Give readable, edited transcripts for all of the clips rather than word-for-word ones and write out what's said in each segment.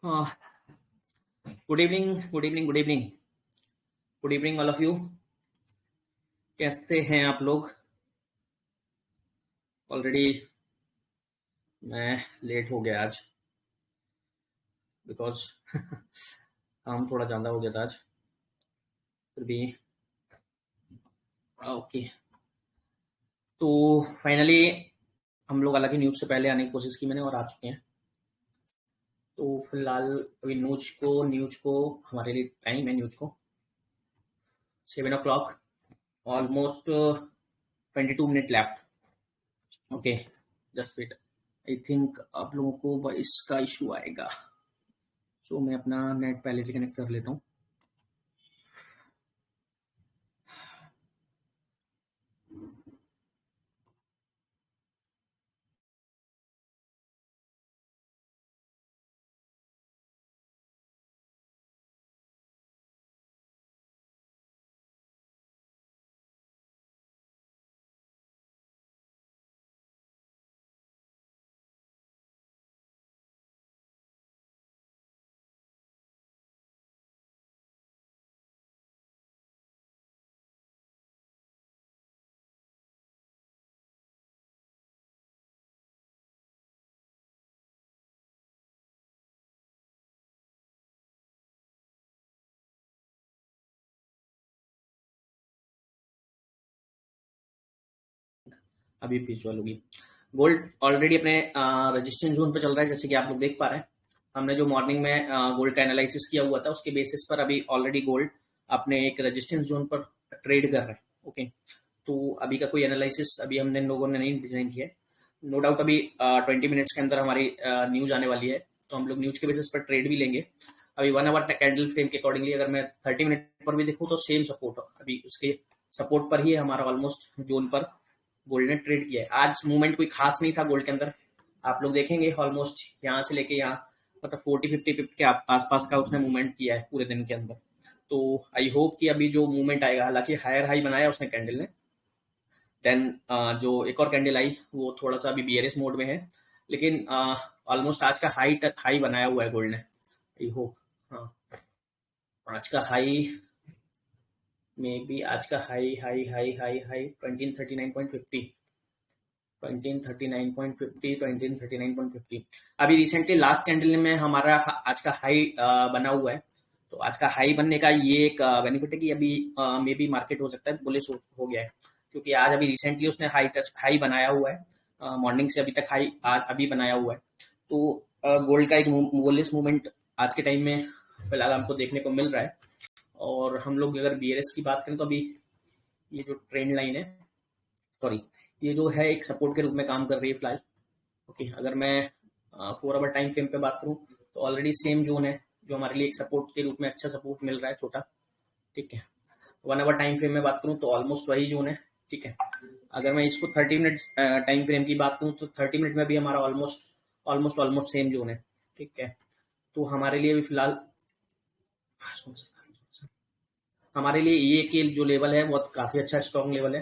Good evening, good evening, good evening, good evening all of you. कैसे हैं आप लोग? ऑलरेडी मैं लेट हो गया आज बिकॉज काम थोड़ा ज़्यादा हो गया था आज। फिर भी ओके। तो फाइनली हम लोग, हालांकि न्यूज से पहले आने की कोशिश की मैंने और आ चुके हैं। तो फिलहाल अभी न्यूज को हमारे लिए टाइम है, न्यूज को 7 o'clock, almost 22 minute left. Okay, just wait. I think आप लोगों को वॉइस का इशू आएगा, तो मैं अपना नेट पहले से कनेक्ट कर लेता हूँ। अभी विजुअल होगी। गोल्ड ऑलरेडी अपने रजिस्टेंस जोन पे चल रहा है, जैसे कि आप लोग देख पा रहे हैं। हमने जो मॉर्निंग में गोल्ड का एनालिसिस किया हुआ था, उसके बेसिस पर अभी ऑलरेडी गोल्ड अपने एक रजिस्टेंस जोन पर ट्रेड कर रहा है। ओके, तो अभी का कोई एनालिसिस अभी हमने लोगों ने नहीं डिजाइन किया है। नो डाउट अभी 20 मिनट्स के अंदर हमारी न्यूज आने वाली है, तो हम लोग न्यूज के बेसिस पर ट्रेड भी लेंगे। अभी 1 आवर कैंडल फ्रेम के अकॉर्डिंगली अगर मैं 30 मिनट पर भी देखूँ तो सेम सपोर्ट, अभी उसके सपोर्ट पर ही हमारा ऑलमोस्ट जोन पर गोल्ड ने ट्रेड किया है। आज मूवमेंट कोई खास नहीं था गोल्ड के अंदर, आप लोग देखेंगे ऑलमोस्ट यहाँ से लेके यहाँ, मतलब 40-50 पिप के आसपास का उसने मूवमेंट किया है पूरे दिन के अंदर। तो आई होप कि अभी जो मूवमेंट आएगा, हालांकि हायर हाई बनाया उसने कैंडल ने, देन जो एक और कैंडल आई वो थोड़ा सा अभी बीआरएस मोड में है, लेकिन ऑलमोस्ट आज का हाई बनाया हुआ है गोल्ड ने। आई होप, हाँ, आज का हाई में भी, आज का high high high high high 1939.50, 1939.50, 1939.50। अभी रिसेंटली लास्ट कैंडल में हमारा आज का हाई बना हुआ है। तो आज का हाई बनने का ये एक बेनिफिट है कि अभी मे बी मार्केट हो सकता है बुलिश हो गया है, क्योंकि आज अभी रिसेंटली उसने हाई बनाया हुआ है। मॉर्निंग से अभी तक हाई आज अभी बनाया हुआ है। तो गोल्ड का एक बुलिश मूवमेंट आज के टाइम में फिलहाल हमको देखने को मिल रहा है। और हम लोग अगर बीआरएस की बात करें तो अभी ये जो ट्रेंड लाइन है, सॉरी, ये जो है एक सपोर्ट के रूप में काम कर रही है फिलहाल। ओके, अगर मैं 4 आवर टाइम फ्रेम पे बात करूं तो ऑलरेडी सेम जोन है जो हमारे लिए एक सपोर्ट के रूप में अच्छा सपोर्ट मिल रहा है, छोटा। ठीक है, 1 आवर टाइम फ्रेम में बात करूं तो ऑलमोस्ट वही जोन है। ठीक है, अगर मैं इसको 30 मिनट टाइम फ्रेम की बात करूं तो 30 मिनट में भी हमारा almost almost almost same zone है। ठीक है, तो हमारे लिए भी फिलहाल हमारे लिए ये कि जो लेवल है बहुत काफी अच्छा स्ट्रॉन्ग लेवल है।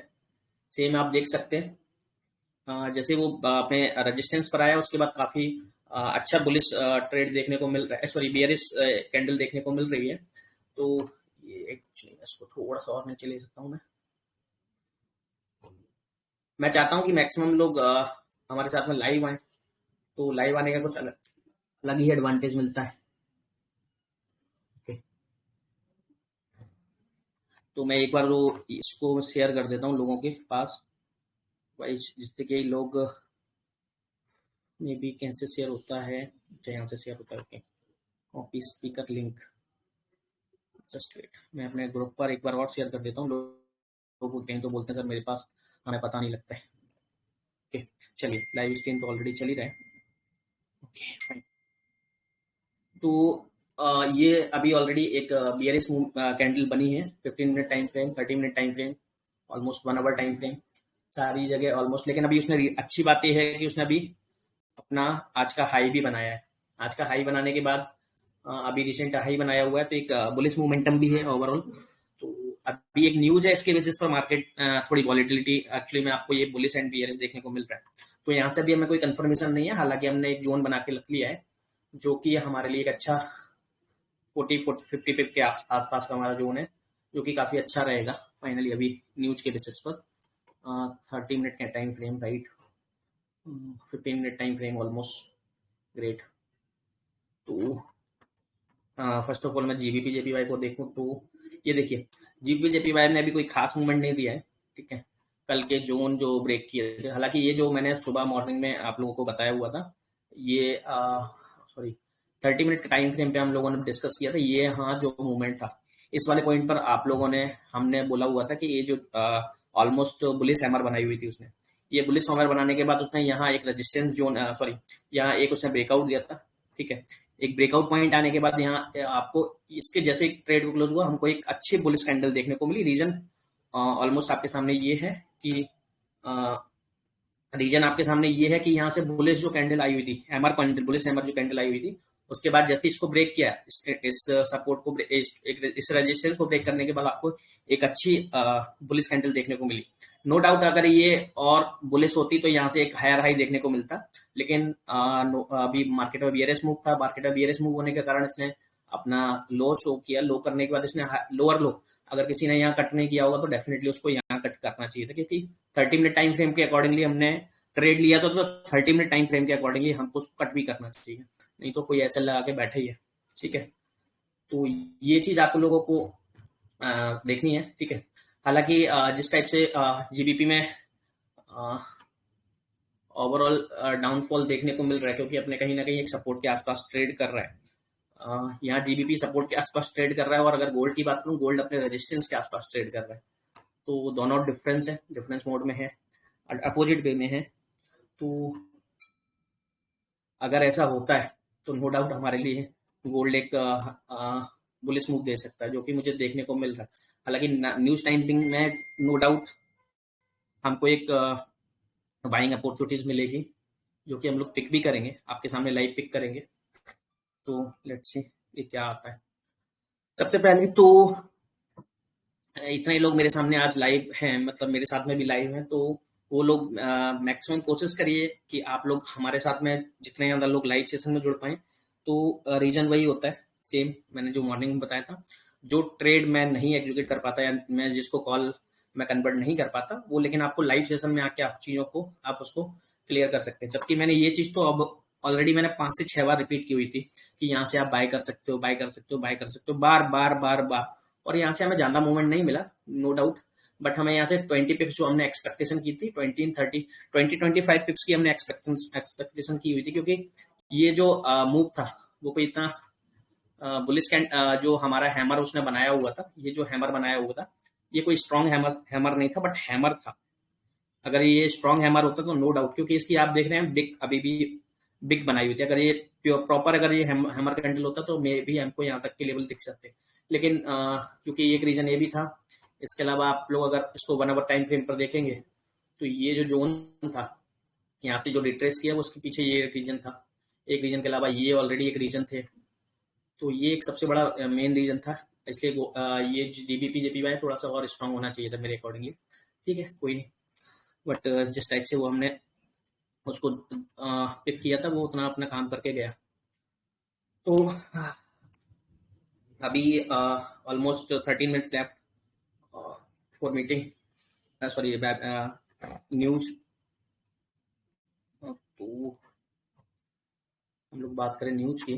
सेम आप देख सकते हैं, जैसे वो अपने रेजिस्टेंस पर आया उसके बाद काफी अच्छा बुलिश ट्रेड देखने को मिल रहा है, सॉरी बियरिश कैंडल देखने को मिल रही है। तो ये इसको थोड़ा सा और नीचे ले सकता हूँ मैं चाहता हूँ कि मैक्सिमम लोग हमारे साथ में लाइव आए, तो लाइव आने का कुछ अलग अलग ही एडवांटेज मिलता है। ओके, तो मैं एक बार वो इसको शेयर कर देता हूँ लोगों के पास, जिससे कि लोग मे बी कैसे शेयर होता है, यहाँ से शेयर होता है। Okay, copy speaker link, just wait, मैं अपने ग्रुप पर एक बार और शेयर कर देता हूँ। लोग बोलते हैं तो बोलते हैं सर मेरे पास हमें पता नहीं लगता है। ओके, चलिए, लाइव स्ट्रीम तो ऑलरेडी चल ही रहा है। ओके फाइन, तो ये अभी ऑलरेडी एक बीआरएस कैंडल बनी है, 15 minute time frame, 30 minute time frame, almost 1 hour time frame, सारी जगह ऑलमोस्ट। लेकिन अभी उसने अच्छी बात यह है कि उसने अभी अपना आज का हाई भी बनाया है। आज का हाई बनाने के बाद अभी रिसेंट हाई बनाया हुआ है, तो एक बुलिश मोमेंटम भी है ओवरऑल। तो अभी एक न्यूज है, इसके बेसिस पर मार्केट थोड़ी वॉलेटिलिटी, एक्चुअली में आपको ये बुलिश एंड बियरिश देखने को मिल रहा है। तो यहाँ से भी हमें कोई कंफर्मेशन नहीं है, हालांकि हमने एक जोन बना के रख लिया है जो कि हमारे लिए एक अच्छा 50 पिप के आसपास का हमारा जोन है, जो कि काफी अच्छा रहेगा फाइनली अभी न्यूज के बेसिस पर। 30 मिनट का time frame, right, 15 minute time frame almost, great. तो फर्स्ट ऑफ ऑल मैं जीबीपी जेपीवाई को देखूं तो ये देखिए, जीबीपी जेपीवाई ने अभी कोई खास मूवमेंट नहीं दिया है, ठीक है। कल के जोन जो ब्रेक किए थे, हालांकि ये जो मैंने सुबह मॉर्निंग में आप लोगों को बताया हुआ था, ये सॉरी 30 मिनट के टाइम फ्रेम पे हम लोगों ने डिस्कस किया था, ये हाँ जो मूवमेंट था इस वाले पॉइंट पर आप लोगों ने, हमने बोला हुआ था कि ये जो ऑलमोस्ट बुलिश हैमर बनाई हुई थी उसने, ये बुलिश हैमर बनाने के बाद उसने यहाँ एक रेजिस्टेंस जोन, सॉरी यहाँ एक उसने ब्रेकआउट दिया था, ठीक है। एक ब्रेकआउट पॉइंट आने के बाद यहाँ आपको इसके जैसे एक ट्रेड को क्लोज हुआ, हमको एक अच्छी बुलिश कैंडल देखने को मिली। रीजन ऑलमोस्ट आपके सामने ये है कि रीजन आपके सामने ये है कि यहाँ से बुलिश जो कैंडल आई हुई थी, हैमर कैंडल, बुलिश हैमर जो कैंडल आई हुई थी, उसके बाद जैसे इसको ब्रेक किया, इस सपोर्ट को, इस रेजिस्टेंस को ब्रेक करने के बाद आपको एक अच्छी बुलिश कैंडल देखने को मिली। नो डाउट अगर ये और बुलिश होती तो यहाँ से एक हायर हाई देखने को मिलता, लेकिन अभी मार्केट में बियरिश मूव था, मार्केट में बियरिश मूव होने के कारण इसने अपना लो शो किया। लो करने के बाद इसने लोअर लो, अगर किसी ने यहाँ कट नहीं किया होगा तो डेफिनेटली उसको यहाँ कट करना चाहिए था, क्योंकि 30 मिनट टाइम फ्रेम के अकॉर्डिंगली हमने ट्रेड लिया तो 30 मिनट टाइम फ्रेम के अकॉर्डिंगली हमको उसको कट भी करना चाहिए, नहीं तो कोई ऐसा लगा के बैठे ही है, ठीक है। तो ये चीज आप लोगों को देखनी है, ठीक है। हालांकि जिस टाइप से जीबीपी में ओवरऑल डाउनफॉल देखने को मिल रहा है, क्योंकि अपने कहीं ना कहीं एक सपोर्ट के आसपास ट्रेड कर रहा है, यहाँ जीबीपी सपोर्ट के आसपास ट्रेड कर रहा है, और अगर गोल्ड की बात करूँ, गोल्ड अपने रेजिस्टेंस के आसपास ट्रेड कर रहा है। तो दोनों डिफरेंस है, डिफरेंस मोड में है, अपोजिट वे में है। तो अगर ऐसा होता है तो नो डाउट हमारे लिए गोल्ड एक बुलिश मूव दे सकता है, जो कि मुझे देखने को मिल रहा है। हालांकि न्यूज टाइमिंग में नो डाउट हमको एक बाइंग अपॉर्चुनिटीज मिलेगी, जो कि हम लोग पिक भी करेंगे, आपके सामने लाइव पिक करेंगे। तो लेट्स सी ये क्या आता है। सबसे पहले तो इतने लोग मेरे सामने आज लाइव हैं, मतलब मेरे साथ में भी लाइव हैं, तो वो लोग मैक्सिमम कोशिश करिए कि आप लोग हमारे साथ में जितने ज़्यादा लोग लाइव सेशन में जुड़ पाए। तो रीजन वही होता है, सेम मैंने जो मॉर्निंग में बताया था, जो ट्रेड मैं नहीं एग्जीक्यूट कर पाता या मैं जिसको कॉल मैं कन्वर्ट नहीं कर पाता वो, लेकिन आपको लाइव सेशन में आके आप चीज़ों को आप उसको क्लियर कर सकते हैं। जबकि मैंने ये चीज़ तो अब ऑलरेडी मैंने 5 से 6 बार रिपीट की हुई थी कि यहाँ से आप बाय कर सकते हो, बाय कर सकते हो, बाय कर सकते हो, बार बार बार बार। और यहाँ से हमें ज्यादा मूवमेंट नहीं मिला, नो डाउट, बट हमें यहाँ से 20 पिप्स जो हमने एक्सपेक्टेशन की थी, 25 पिप्स की हमने एक्सपेक्टेशन की हुई थी, क्योंकि ये जो मूव था वो कोई इतना बुलिश जो हमारा हैमर उसने बनाया हुआ था, ये जो हैमर बनाया हुआ था ये कोई स्ट्रॉन्ग हैमर नहीं था, बट हैमर था। अगर ये स्ट्रॉन्ग हैमर होता तो नो डाउट, क्योंकि इसकी आप देख रहे हैं बिग अभी भी बिग बनाई हुई थी, अगर ये प्रॉपर अगर ये हैमर कैंडल होता तो मे भी हमको यहाँ तक के लेवल दिख सकते। लेकिन क्योंकि एक रीजन ये भी था, इसके अलावा आप लोग अगर इसको 1 आवर टाइम फ्रेम पर देखेंगे तो ये जो जोन था यहाँ से जो रिट्रेस किया वो उसके पीछे ये रीजन था, एक रीजन के अलावा ये ऑलरेडी एक रीजन थे, तो ये एक सबसे बड़ा मेन रीजन था। इसलिए ये जीबीपी जेपीवाई थोड़ा सा और स्ट्रांग होना चाहिए था मेरे अकॉर्डिंगली, ठीक है, कोई नहीं। बट जिस टाइप से वो हमने उसको पिक किया था वो उतना अपना काम करके गया। तो अभी almost 13 minute left for meeting, sorry news. तो हम लोग बात करें न्यूज की,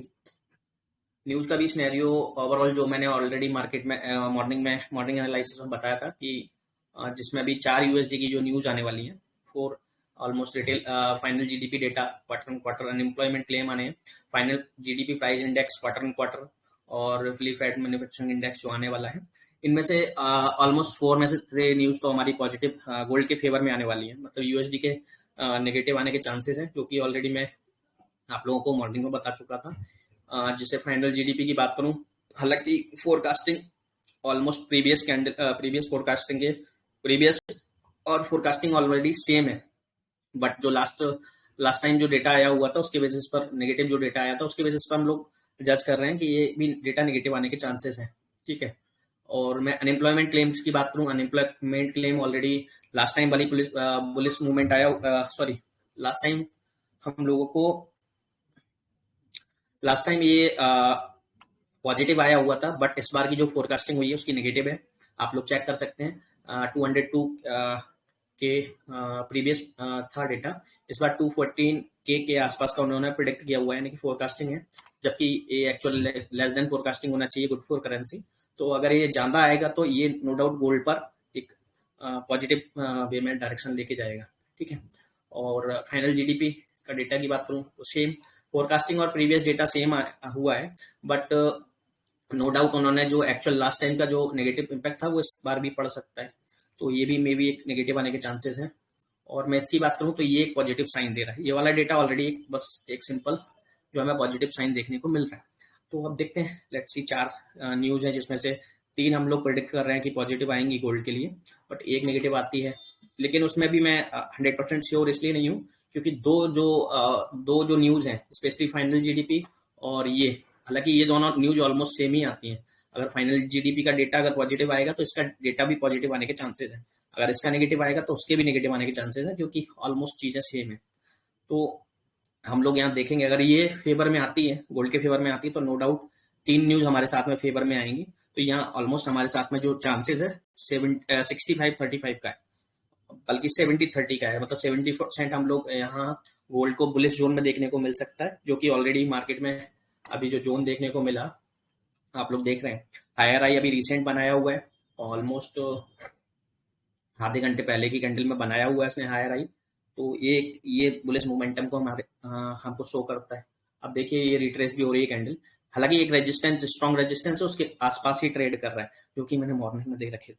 न्यूज का भी सिनेरियो ओवरऑल जो मैंने ऑलरेडी मार्केट में मॉर्निंग एनालिसिस में बताया था कि जिसमें अभी 4 यूएसडी की जो न्यूज आने वाली है, 4 almost retail final GDP data quarter and quarter, unemployment claim आने हैं, final GDP price index quarter and quarter, और फिलिफेड मैन्युफैक्चरिंग इंडेक्स जो आने वाला है। इनमें से ऑलमोस्ट 4 में से 3 न्यूज तो हमारी पॉजिटिव गोल्ड के फेवर में आने वाली है, मतलब यूएसडी के नेगेटिव आने के चांसेस हैं, जो कि ऑलरेडी मैं आप लोगों को मॉर्निंग में बता चुका था। जिसे फाइनल जीडीपी की बात करूं, हालांकि फोरकास्टिंग ऑलमोस्ट प्रीवियस फोरकास्टिंग के प्रीवियस और फोरकास्टिंग ऑलरेडी सेम है, बट जो लास्ट टाइम जो डेटा आया हुआ था उसके बेसिस पर, नेगेटिव जो डेटा आया था उसके बेसिस पर हम लोग जज कर रहे हैं कि ये भी डेटा नेगेटिव आने के चांसेस हैं, ठीक है। और मैं अनएम्प्लॉयमेंट क्लेम्स की बात करूं, unemployment claim already last time वाली पुलिस मूवमेंट आया, सॉरी लास्ट टाइम हम लोगों को लास्ट टाइम ये पॉजिटिव आया हुआ था, बट इस बार की जो फोरकास्टिंग हुई है उसकी नेगेटिव है। आप लोग चेक कर सकते हैं 202 के प्रीवियस था डेटा, इस बार 214 के आसपास का उन्होंने प्रिडिक्ट किया हुआ है, यानी कि फोरकास्टिंग है, जबकि ये एक्चुअल लेस देन फोरकास्टिंग होना चाहिए गुड फॉर करेंसी। तो अगर ये ज्यादा आएगा तो ये नो डाउट गोल्ड पर एक पॉजिटिव वे में डायरेक्शन लेके जाएगा, ठीक है। और फाइनल जीडीपी का डेटा की बात करूं तो सेम फोरकास्टिंग और प्रीवियस डेटा सेम हुआ है, बट नो डाउट उन्होंने जो एक्चुअल लास्ट टाइम का जो नेगेटिव इम्पैक्ट था वो इस बार भी पड़ सकता है, तो ये भी मे बी एक नेगेटिव आने के चांसेस हैं। और मैं इसकी बात करूं तो ये एक पॉजिटिव साइन दे रहा है, ये वाला डेटा ऑलरेडी बस एक सिंपल जो हमें पॉजिटिव साइन देखने को मिल रहा है। तो अब देखते हैं, लेट्स सी 4 न्यूज है जिसमें से 3 हम लोग प्रेडिक्ट कर रहे हैं कि पॉजिटिव आएंगी गोल्ड के लिए, बट एक नेगेटिव आती है। लेकिन उसमें भी मैं 100% श्योर इसलिए नहीं हूँ क्योंकि दो जो न्यूज हैं, स्पेशली फाइनल जीडीपी और ये, हालांकि ये दोनों न्यूज ऑलमोस्ट सेम ही आती हैं। अगर फाइनल जीडीपी का डेटा अगर पॉजिटिव आएगा तो इसका डेटा भी पॉजिटिव आने के चांसेस हैं, अगर इसका नेगेटिव आएगा तो उसके भी नेगेटिव आने के चांसेस हैं, क्योंकि ऑलमोस्ट चीजें सेम है। तो हम लोग यहाँ देखेंगे, अगर ये फेवर में आती है, गोल्ड के फेवर में आती है, तो नो डाउट 3 न्यूज हमारे साथ में फेवर में आएंगी। तो यहाँ ऑलमोस्ट हमारे साथ में जो चांसेस है 65-35 का है, बल्कि 70-30 का है, मतलब 70% हम लोग यहाँ गोल्ड को बुलिश जोन में देखने को मिल सकता है, जो कि ऑलरेडी मार्केट में अभी जो जोन देखने को मिला आप लोग देख रहे हैं। हायर आई अभी रिसेंट बनाया हुआ है, ऑलमोस्ट आधे घंटे पहले की कैंडल में बनाया हुआ है इसने हायर आई, तो ये बुलिश मोमेंटम को हमको शो करता है। अब देखिए ये रिट्रेस भी हो रही है कैंडल, हालांकि एक रेजिस्टेंस, स्ट्रॉन्ग रेजिस्टेंस है, उसके आसपास ही ट्रेड कर रहा है, जो कि मैंने मॉर्निंग में देख रखे थे,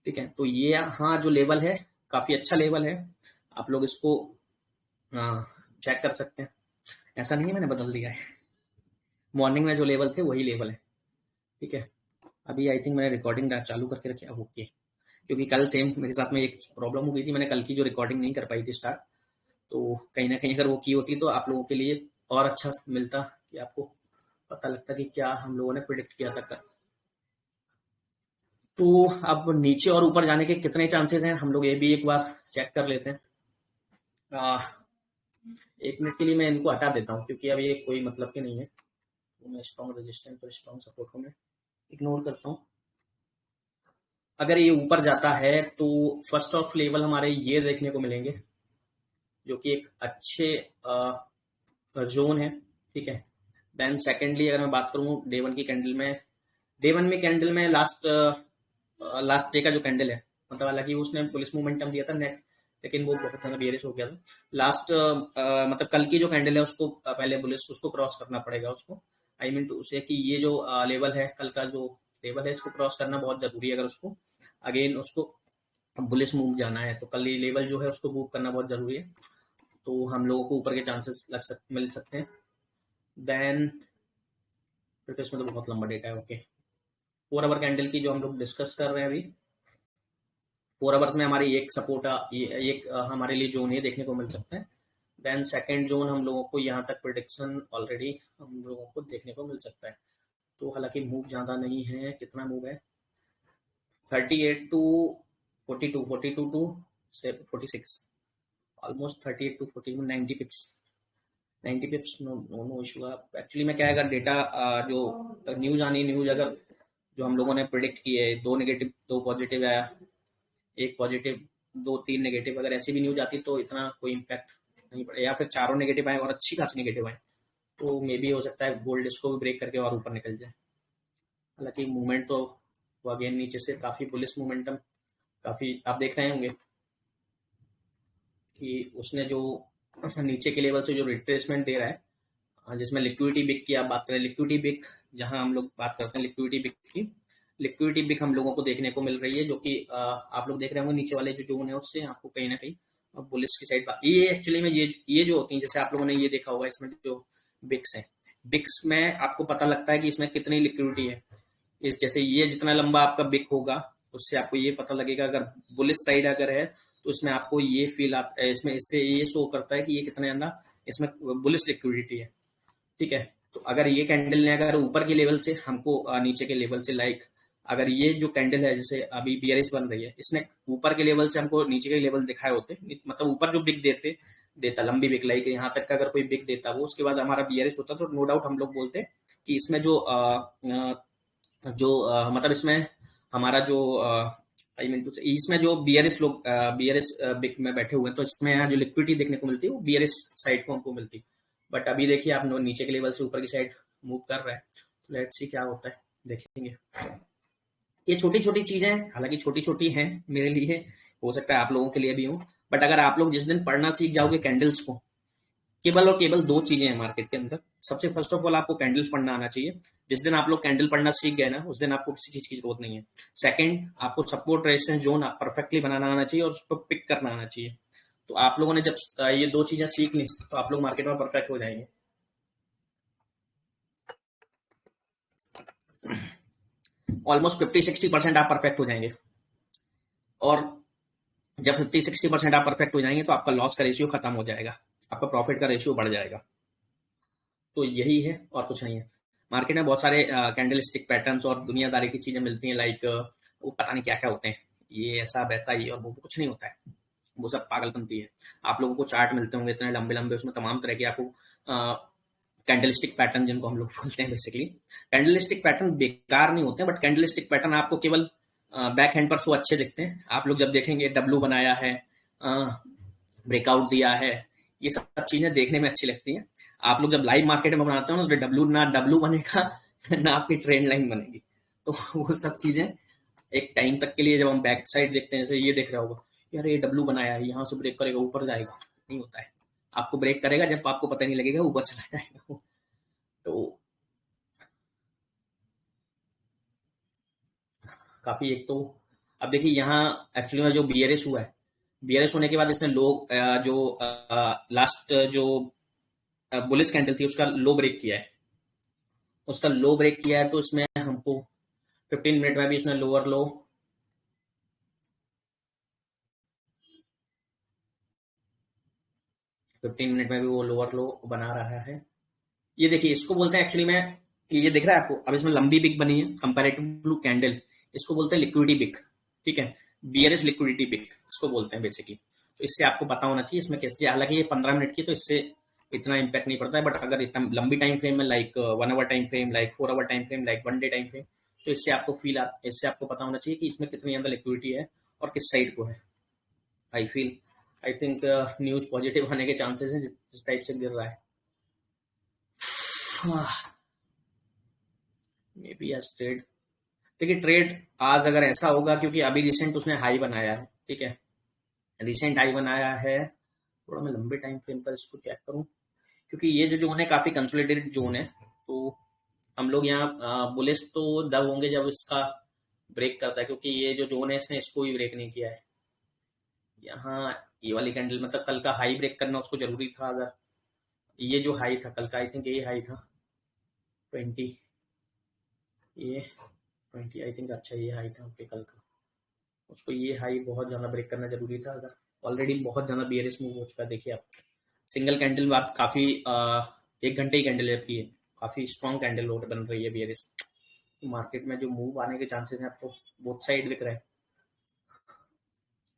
ठीक है। तो ये यहाँ जो लेवल है काफी अच्छा लेवल है, आप लोग इसको चेक कर सकते हैं, ऐसा नहीं है मैंने बदल दिया है, मॉर्निंग में जो लेवल थे वही लेवल है, ठीक है। अभी आई थिंक मैंने रिकॉर्डिंग चालू करके रखी है, ओके, क्योंकि कल सेम मेरे साथ में एक प्रॉब्लम हो गई थी, मैंने कल की जो रिकॉर्डिंग नहीं कर पाई थी स्टार्ट, तो कहीं ना कहीं अगर वो की होती तो आप लोगों के लिए और अच्छा मिलता कि आपको पता लगता कि क्या हम लोगों ने प्रिडिक्ट किया था कल। तो अब नीचे और ऊपर जाने के कितने चांसेस हैं हम लोग ये भी एक बार चेक कर लेते हैं। 1 मिनट के लिए मैं इनको हटा देता हूँ क्योंकि अब ये कोई मतलब के नहीं है, तो मैं स्ट्रॉन्ग रेजिस्टेंस और स्ट्रॉन्ग सपोर्ट को मैं इग्नोर करता हूँ। अगर ये ऊपर जाता है तो फर्स्ट ऑफ लेवल हमारे ये देखने को मिलेंगे, जो कि एक अच्छे जोन है, ठीक है। देन सेकेंडली अगर मैं बात करूँ डे वन की कैंडल में, डे वन में कैंडल में लास्ट डे का जो कैंडल है, मतलब हालांकि उसने पुलिस मोमेंटम दिया था नेक्स्ट, लेकिन वो बहुत ज्यादा बेरिश हो गया था लास्ट, मतलब कल की जो कैंडल है उसको पहले बुलिस उसको क्रॉस करना पड़ेगा उसको, आई मीन टू से कि ये जो लेवल है कल का जो लेवल है इसको क्रॉस करना बहुत जरूरी है, अगर उसको अगेन उसको बुलिस मूव जाना है तो कल ये लेवल जो है उसको मूव करना बहुत जरूरी है, तो हम लोगों को ऊपर के चांसेस मिल सकते हैं। देन फिर इसमें तो बहुत लंबा डेटा है, ओके। 4 आवर कैंडल की जो हम लोग डिस्कस कर रहे हैं अभी, 4 आवर्स में हमारी एक सपोर्ट एक हमारे लिए जोन ये देखने को मिल सकता है। देन सेकंड जोन हम लोगों को यहाँ तक प्रोडिक्शन ऑलरेडी हम लोगों को देखने को मिल सकता है, तो हालांकि मूव ज्यादा नहीं है, कितना मूव है 38 to 42, 42 to 46, almost 38 to 40, 90 pips, 90 pips, no no no issue. Actually मैं क्या, अगर डेटा जो न्यूज आनी, न्यूज अगर जो हम लोगों ने प्रिडिक्ट की है, 2 नेगेटिव 2 पॉजिटिव आया, 1 पॉजिटिव 2-3 नेगेटिव, अगर ऐसी भी न्यूज आती तो इतना कोई इम्पैक्ट नहीं पड़े, या फिर चारों नेगेटिव आए और अच्छी खासी नेगेटिव आए तो मे बी हो सकता है गोल्ड इसको भी ब्रेक करके और ऊपर निकल जाए। हालांकि मूवमेंट तो वो अगेन नीचे से काफी बुलिश मोमेंटम, काफी आप देख रहे होंगे कि उसने जो नीचे के लेवल से जो रिट्रेसमेंट दे रहा है, जिसमें लिक्विडिटी बिक की आप बात करें, लिक्विडिटी बिक जहां हम लोग बात करते हैं लिक्विडिटी बिक की, लिक्विडिटी बिक हम लोगों को देखने को मिल रही है, जो कि आप लोग देख रहे होंगे नीचे वाले जो जोन है उससे आपको कहीं ना कहीं बुलिश की साइड, ये एक्चुअली में ये जो होती है, जैसे आप लोगों ने ये देखा होगा इसमें जो बिक्स है, बिक्स में आपको पता लगता है कि इसमें कितनी लिक्विडिटी है, इस जैसे ये जितना लंबा आपका बिक होगा उससे आपको ये पता लगेगा, अगर बुलिश साइड अगर है तो इसमें आपको ये फील आता है, इसमें इससे ये शो करता है कि ये कितना ज्यादा इसमें बुलिश लिक्विडिटी है, ठीक है। तो अगर ये कैंडल ने अगर ऊपर के लेवल से हमको नीचे के लेवल से, लाइक अगर ये जो कैंडल है जैसे अभी बियरिश बन रही है, इसने ऊपर के लेवल से हमको नीचे के लेवल दिखाए होते, मतलब ऊपर जो बिग देते देता, लंबी बिक लाइक यहाँ तक का अगर कोई बिक देता वो, उसके बाद हमारा बीआरएस होता, तो नो डाउट हम लोग बोलते कि इसमें मतलब इसमें हमारा जो आई मीन इसमें जो बीआरएस लोग बीआरएस बिक में बैठे हुए हैं, तो इसमें यहाँ जो लिक्विडिटी देखने को मिलती है वो बीआरएस साइड को हमको मिलती है। बट अभी देखिए आप नीचे के लेवल से ऊपर की साइड मूव कर रहा है, तो लेट्स सी क्या होता है, देखेंगे। ये छोटी छोटी चीजें हालांकि छोटी छोटी हैं मेरे लिए, हो सकता है आप लोगों के लिए भी हो, बट अगर आप लोग जिस दिन पढ़ना सीख जाओगे कैंडल्स को, केवल और केवल दो चीजें हैं मार्केट के अंदर। सबसे फर्स्ट ऑफ ऑल आपको कैंडल पढ़ना आना चाहिए। जिस दिन आप लोग कैंडल पढ़ना सीख गए ना, उस दिन आपको किसी चीज की जरूरत नहीं है। सेकंड, आपको सपोर्ट रेजिस्टेंस जोन परफेक्टली बनाना आना चाहिए और उसको पिक करना आना चाहिए। तो आप लोगों ने जब ये दो चीजें सीख ली तो आप लोग मार्केट में परफेक्ट हो जाएंगे। ऑलमोस्ट 50-60% आप परफेक्ट हो जाएंगे। और जब 50-60% आप परफेक्ट हो जाएंगे तो आपका लॉस का रेशियो खत्म हो जाएगा, आपका प्रॉफिट का रेशियो बढ़ जाएगा। तो यही है और कुछ नहीं है। मार्केट में बहुत सारे कैंडल स्टिक पैटर्न्स और दुनियादारी की चीजें मिलती हैं, लाइक वो पता नहीं क्या क्या होते हैं, ये ऐसा वैसा ये और वो कुछ नहीं होता है, वो सब पागलपंती है। आप लोगों को चार्ट मिलते होंगे इतने लंबे लंबे, उसमें तमाम तरह के आपको कैंडलस्टिक पैटर्न जिनको हम लोग बोलते हैं, बेसिकली कैंडलस्टिक पैटर्न बेकार नहीं होते हैं, बट कैंडलस्टिक पैटर्न आपको केवल बैक हैंड पर सो अच्छे दिखते हैं। आप लोग जब देखेंगे डब्लू बनाया है, ब्रेकआउट दिया है, ये सब चीजें देखने में अच्छी लगती हैं। आप लोग जब लाइव मार्केट में बनाते हो ना, तो डब्लू बनेगा ना आपकी ट्रेंड लाइन बनेगी। तो वो सब चीजें एक टाइम तक के लिए, जब हम बैक साइड देखते हैं, जैसे ये देख रहा होगा यार ये डब्लू बनाया है, यहाँ से ब्रेक करेगा ऊपर जाएगा, नहीं होता है। आपको ब्रेक करेगा जब आपको पता नहीं लगेगा, ऊपर चला जाएगा। तो काफी एक तो अब देखिए यहाँ एक्चुअली में जो बीआरएस हुआ है, बीआरएस होने के बाद इसने लोग जो लास्ट जो बुलिश कैंडल थी उसका लो ब्रेक किया है, उसका लो ब्रेक किया है। तो इसमें हमको 15 मिनट में भी इसने लोअर लो, में भी वो लोअर लो बना रहा है। ये देखिए इसको बोलते हैं एक्चुअली में, ये दिख रहा है आपको, अब इसमें लंबी बिक बनी है कंपैरेटिव ब्लू कैंडल, इसको बोलते हैं लिक्विडिटी बिक, ठीक है, बीआरएस लिक्विडिटी बिक इसको बोलते हैं बेसिकली। तो इससे आपको पता होना चाहिए इसमें कैसे, हालांकि ये 15 मिनट की तो इससे इतना इम्पैक्ट नहीं पड़ता है, बट अगर इतना लंबी टाइम फ्रेम में, like 1 hour time frame, like 4 hour time frame, like 1 day time frame, तो इससे आपको इससे आपको पता होना चाहिए कि इसमें कितनी ज्यादा लिक्विडिटी है और किस साइड को है। आई थिंक न्यूज पॉजिटिव होने के चांसेस हैं जिस टाइप से गिर रहा है। मे बी आज ट्रेड, देखिए ट्रेड आज अगर ऐसा होगा, क्योंकि अभी रिसेंट उसने हाई बनाया है, ठीक है, रिसेंट हाई बनाया है। थोड़ा मैं लंबे टाइम फ्रेम पर इसको चेक करूं, क्योंकि ये जो जोन है काफी कंसोलिडेटेड जोन है। तो हम लोग यहाँ बुलिश तो तब होंगे जब इसका ब्रेक करता है, क्योंकि ये जो जोन है इसने इसको भी ब्रेक नहीं किया है। यहाँ ये वाली कैंडल मतलब कल का हाई ब्रेक करना उसको जरूरी था। अगर ये जो हाई था कल का, आई थिंक ये हाई था 20, ये 20 आई थिंक, अच्छा ये हाई था ओके कल का, उसको ये हाई बहुत ज्यादा ब्रेक करना जरूरी था। अगर ऑलरेडी बहुत ज्यादा बीआरएस मूव हो चुका है, देखिए आप सिंगल कैंडल बात काफी 1 घंटे ही कैंडल है, काफी स्ट्रॉन्ग कैंडल लोड बन रही है बीआरएस। मार्केट में जो मूव आने के चांसेस हैं आपको बोथ साइड दिख रहा है।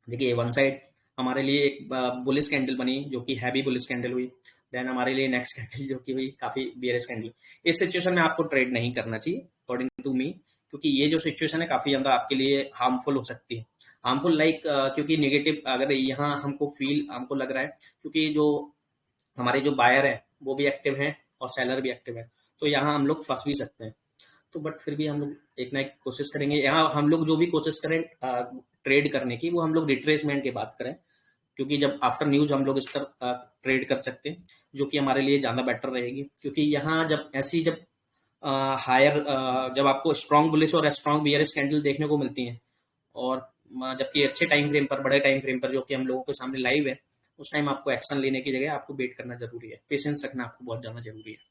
देखिए वन साइड हमारे लिए एक बुलिश कैंडल बनी जो कि हैवी बुलिश कैंडल हुई, देन हमारे लिए नेक्स्ट कैंडल जो कि हुई काफी बीयरिश कैंडल। इस सिचुएशन में आपको ट्रेड नहीं करना चाहिए अकॉर्डिंग टू मी, क्योंकि ये जो सिचुएशन है काफी ज्यादा आपके लिए हार्मफुल हो सकती है। हार्मफुल लाइक क्योंकि नेगेटिव अगर यहाँ हमको लग रहा है, क्योंकि जो हमारे जो बायर है वो भी एक्टिव है और सेलर भी एक्टिव है, तो यहाँ हम लोग फंस भी सकते हैं। तो बट फिर भी हम लोग एक ना एक कोशिश करेंगे। यहाँ हम लोग जो भी कोशिश करें ट्रेड करने की, वो हम लोग रिट्रेसमेंट की बात करें, क्योंकि जब आफ्टर न्यूज हम लोग इस पर ट्रेड कर सकते हैं, जो कि हमारे लिए ज़्यादा बेटर रहेगी। क्योंकि यहाँ जब हायर जब आपको स्ट्रॉन्ग बुलिश और स्ट्रॉन्ग बियरिश कैंडल देखने को मिलती हैं, और जबकि अच्छे टाइम फ्रेम पर, बड़े टाइम फ्रेम पर जो कि हम लोगों के सामने लाइव है, उस टाइम आपको एक्शन लेने की जगह आपको वेट करना जरूरी है, पेशेंस रखना आपको बहुत ज़्यादा जरूरी है।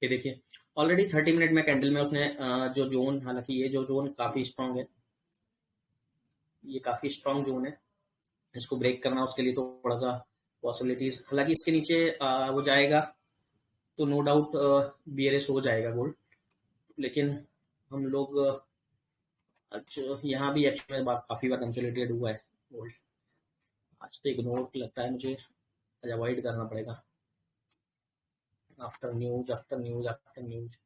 ये देखिए ऑलरेडी 30 मिनट में कैंडल में उसने जो जोन, हालांकि ये जो जोन काफ़ी स्ट्रॉन्ग है, ये काफ़ी स्ट्रॉन्ग जोन है, इसको ब्रेक करना उसके लिए तो थोड़ा सा पॉसिबिलिटीज, हालांकि इसके नीचे वो जाएगा तो नो डाउट बीआरएस हो जाएगा गोल्ड। लेकिन हम लोग अच्छा यहाँ भी एक्चुअली बात काफ़ी बार कंसोलिडेटेड हुआ है गोल्ड, आज तो इग्नोर लगता है मुझे, आज अवॉइड करना पड़ेगा। After news after news after news,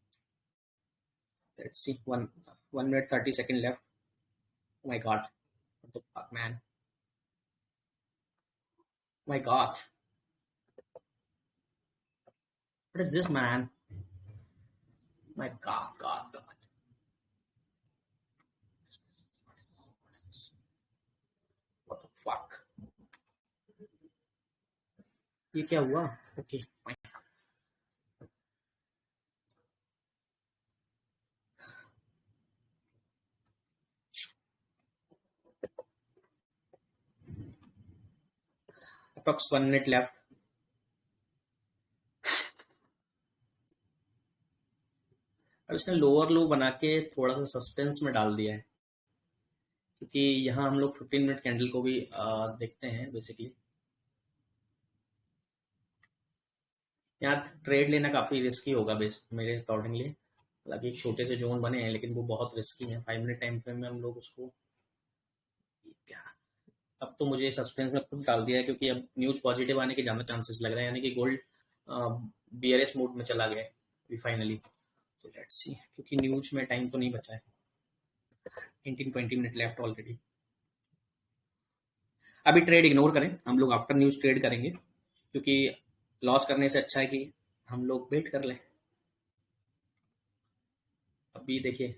let's see, 1 minute 30 seconds left. Oh my god, what the fuck man, my god, what is this man, my god, what the fuck, ये क्या हुआ? Okay approx 1 minute left. अब इसने lower लो बना के थोड़ा सा suspense में डाल दिया है, क्योंकि यहाँ हम लोग 15 मिनट कैंडल को भी देखते हैं बेसिकली। यहाँ ट्रेड लेना काफी रिस्की होगा बेस मेरे अकॉर्डिंगली। हालांकि छोटे से जोन बने हैं लेकिन वो बहुत रिस्की हैं। 5 मिनट टाइम फ्रेम में हम लोग उसको क्या, अब तो मुझे सस्पेंस में खुद डाल दिया है, क्योंकि अब न्यूज पॉजिटिव आने के ज्यादा चांसेस लग रहे हैं, यानी कि गोल्ड बीआरएस मोड में चला गया है फाइनली। तो लेट्स सी, क्योंकि न्यूज में टाइम तो नहीं बचा है, 19-20 मिनट लेफ्ट ऑलरेडी। अभी ट्रेड इग्नोर करें, हम लोग आफ्टर न्यूज ट्रेड करेंगे, क्योंकि लॉस करने से अच्छा है कि हम लोग वेट कर लें। अभी देखिए,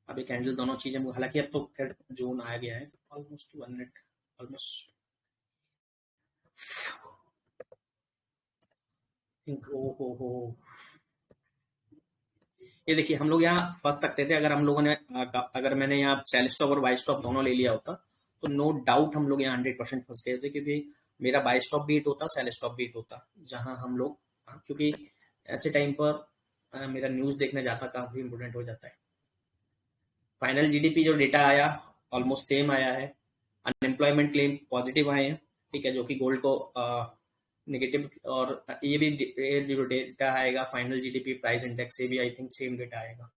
अभी कैंडल दोनों चीजें, हालांकि अब तो खैर जोन आ गया है ऑलमोस्ट 1 मिनट ऑलमोस्ट। हो ये देखिए, हम लोग यहाँ फंस सकते थे अगर हम लोगों ने अगर मैंने यहाँ सेल स्टॉप और बाय स्टॉप दोनों ले लिया होता, तो नो डाउट हम लोग यहाँ 100% फंस गए थे, क्योंकि मेरा बाय स्टॉप भी हिट होता, सेल स्टॉप भी हिट होता, जहां हम लोग क्योंकि ऐसे टाइम पर मेरा न्यूज देखने जाता काफी इंपोर्टेंट हो जाता है। फाइनल जीडीपी जो डेटा आया ऑलमोस्ट सेम आया है, अनएम्प्लॉयमेंट क्लेम पॉजिटिव आए हैं, ठीक है, जो कि गोल्ड को नेगेटिव, और ये भी जो डेटा आएगा फाइनल जीडीपी प्राइस इंडेक्स से भी आई थिंक सेम डेटा आएगा,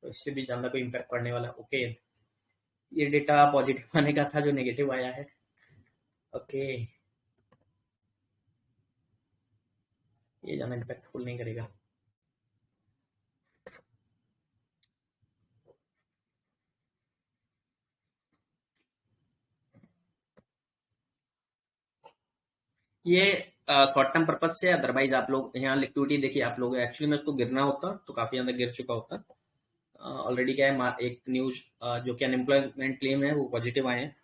तो इससे भी ज्यादा कोई इम्पैक्ट पड़ने वाला। ओके, ये डेटा पॉजिटिव आने का था जो नेगेटिव आया है। ओके, ये ज्यादा इम्पैक्टफुल नहीं करेगा। ये शॉर्ट टर्म पर्पज से, अदरवाइज आप लोग यहाँ लिक्विडिटी देखिए, आप लोग एक्चुअली में उसको गिरना होता तो काफी ज्यादा गिर चुका होता। ऑलरेडी क्या है, एक न्यूज जो कि अनएम्प्लॉयमेंट क्लेम है वो पॉजिटिव आए हैं,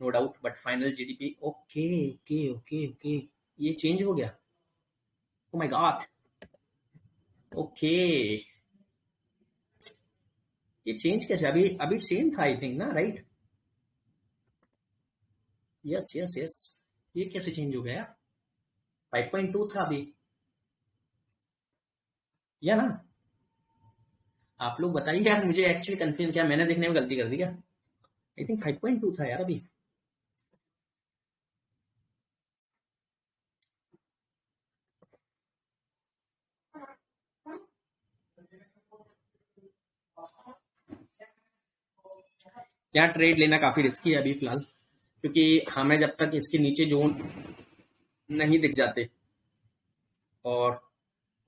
no doubt, but final GDP okay okay okay okay, ये चेंज हो गया। ओ माय गॉड, ओके, ये चेंज कैसे? अभी अभी सेम था आई थिंक ना, राइट? यस यस यस, ये कैसे चेंज हो गया? 5.2 था अभी, या ना? आप लोग बताइए यार, मुझे एक्चुअली कंफ्यूज, क्या मैंने देखने में गलती कर दी क्या? आई थिंक 5.2 था यार अभी। यहाँ ट्रेड लेना काफी रिस्की है अभी फिलहाल, क्योंकि हमें जब तक इसके नीचे जोन नहीं दिख जाते और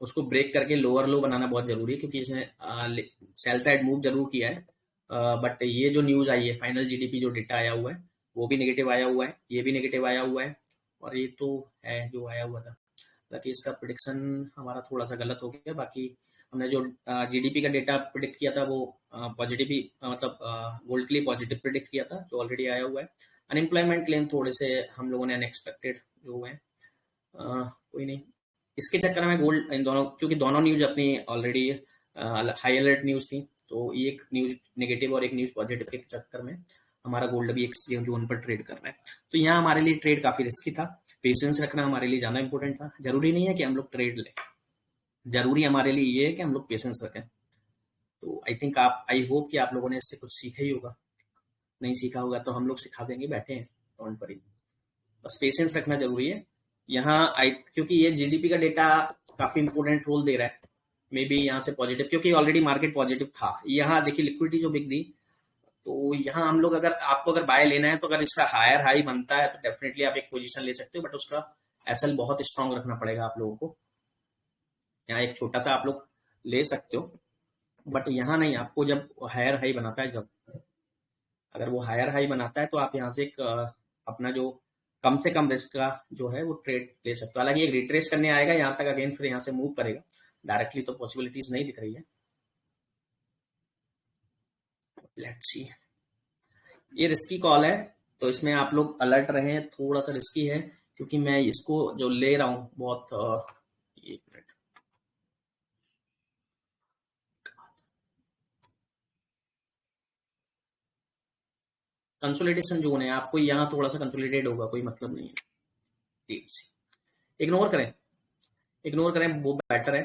उसको ब्रेक करके लोअर लो बनाना बहुत जरूरी है, क्योंकि इसने सेल साइड मूव जरूर किया है, बट ये जो न्यूज आई है फाइनल जीडीपी जो डेटा आया हुआ है वो भी नेगेटिव आया हुआ है, ये भी नेगेटिव आया हुआ है, और ये तो है जो आया हुआ था। बाकी इसका प्रिडिक्शन हमारा थोड़ा सा गलत हो गया। बाकी हमने जो जीडीपी का डेटा प्रिडिक्ट किया था वो पॉजिटिव ही, मतलब गोल्ड के लिए पॉजिटिव प्रिडिक्ट किया था, जो ऑलरेडी आया हुआ है। अनएम्प्लॉयमेंट क्लेम थोड़े से हम लोगों ने अनएक्सपेक्टेड जो हुए हैं, कोई नहीं, इसके चक्कर में गोल्ड इन दोनों, क्योंकि दोनों न्यूज अपनी ऑलरेडी हाई अलर्ट न्यूज थी, तो एक न्यूज नेगेटिव और एक न्यूज पॉजिटिव के चक्कर में हमारा गोल्ड अभी एक जोन पर ट्रेड कर रहा है। तो यहाँ हमारे लिए ट्रेड काफी रिस्की था, पेशेंस रखना हमारे लिए ज्यादा इंपॉर्टेंट था। जरूरी नहीं है कि हम लोग ट्रेड लें, जरूरी हमारे लिए ये है कि हम लोग पेशेंस रखें। तो आई थिंक आप, आई होप कि आप लोगों ने इससे कुछ सीखा ही होगा, नहीं सीखा होगा तो हम लोग सिखा देंगे, बैठे हैं डोंट वरी, बस पेशेंस रखना जरूरी है। यहाँ आई, क्योंकि ये जीडीपी का डेटा काफी इंपोर्टेंट रोल दे रहा है, मे बी यहाँ से पॉजिटिव, क्योंकि ऑलरेडी मार्केट पॉजिटिव था। यहाँ देखिए लिक्विडिटी जो बिक दी, तो यहाँ हम लोग, अगर आपको अगर बाय लेना है तो अगर इसका हायर हाई बनता है तो डेफिनेटली आप एक पोजीशन ले सकते हो, बट उसका एसएल बहुत स्ट्रांग रखना पड़ेगा आप लोगों को। यहाँ एक छोटा सा आप लोग ले सकते हो, बट यहाँ नहीं। आपको जब हायर हाई बनाता है, जब अगर वो हायर हाई बनाता है तो आप यहाँ से एक अपना जो कम से कम रिस्क का जो है वो ट्रेड ले सकते हो। हालांकि एक रिट्रेस करने आएगा यहाँ तक, अगेन फिर यहाँ से मूव करेगा डायरेक्टली, तो पॉसिबिलिटीज नहीं दिख रही है। लेट्स सी, ये रिस्की कॉल है, तो इसमें आप लोग अलर्ट रहें। थोड़ा सा रिस्की है क्योंकि मैं इसको जो ले रहा हूँ बहुत एक मिनट, कंसोलिडेशन जोन है, आपको यहाँ थोड़ा सा कंसोलिडेट होगा, कोई मतलब नहीं है। इग्नोर करें, इग्नोर करें, वो बेटर है।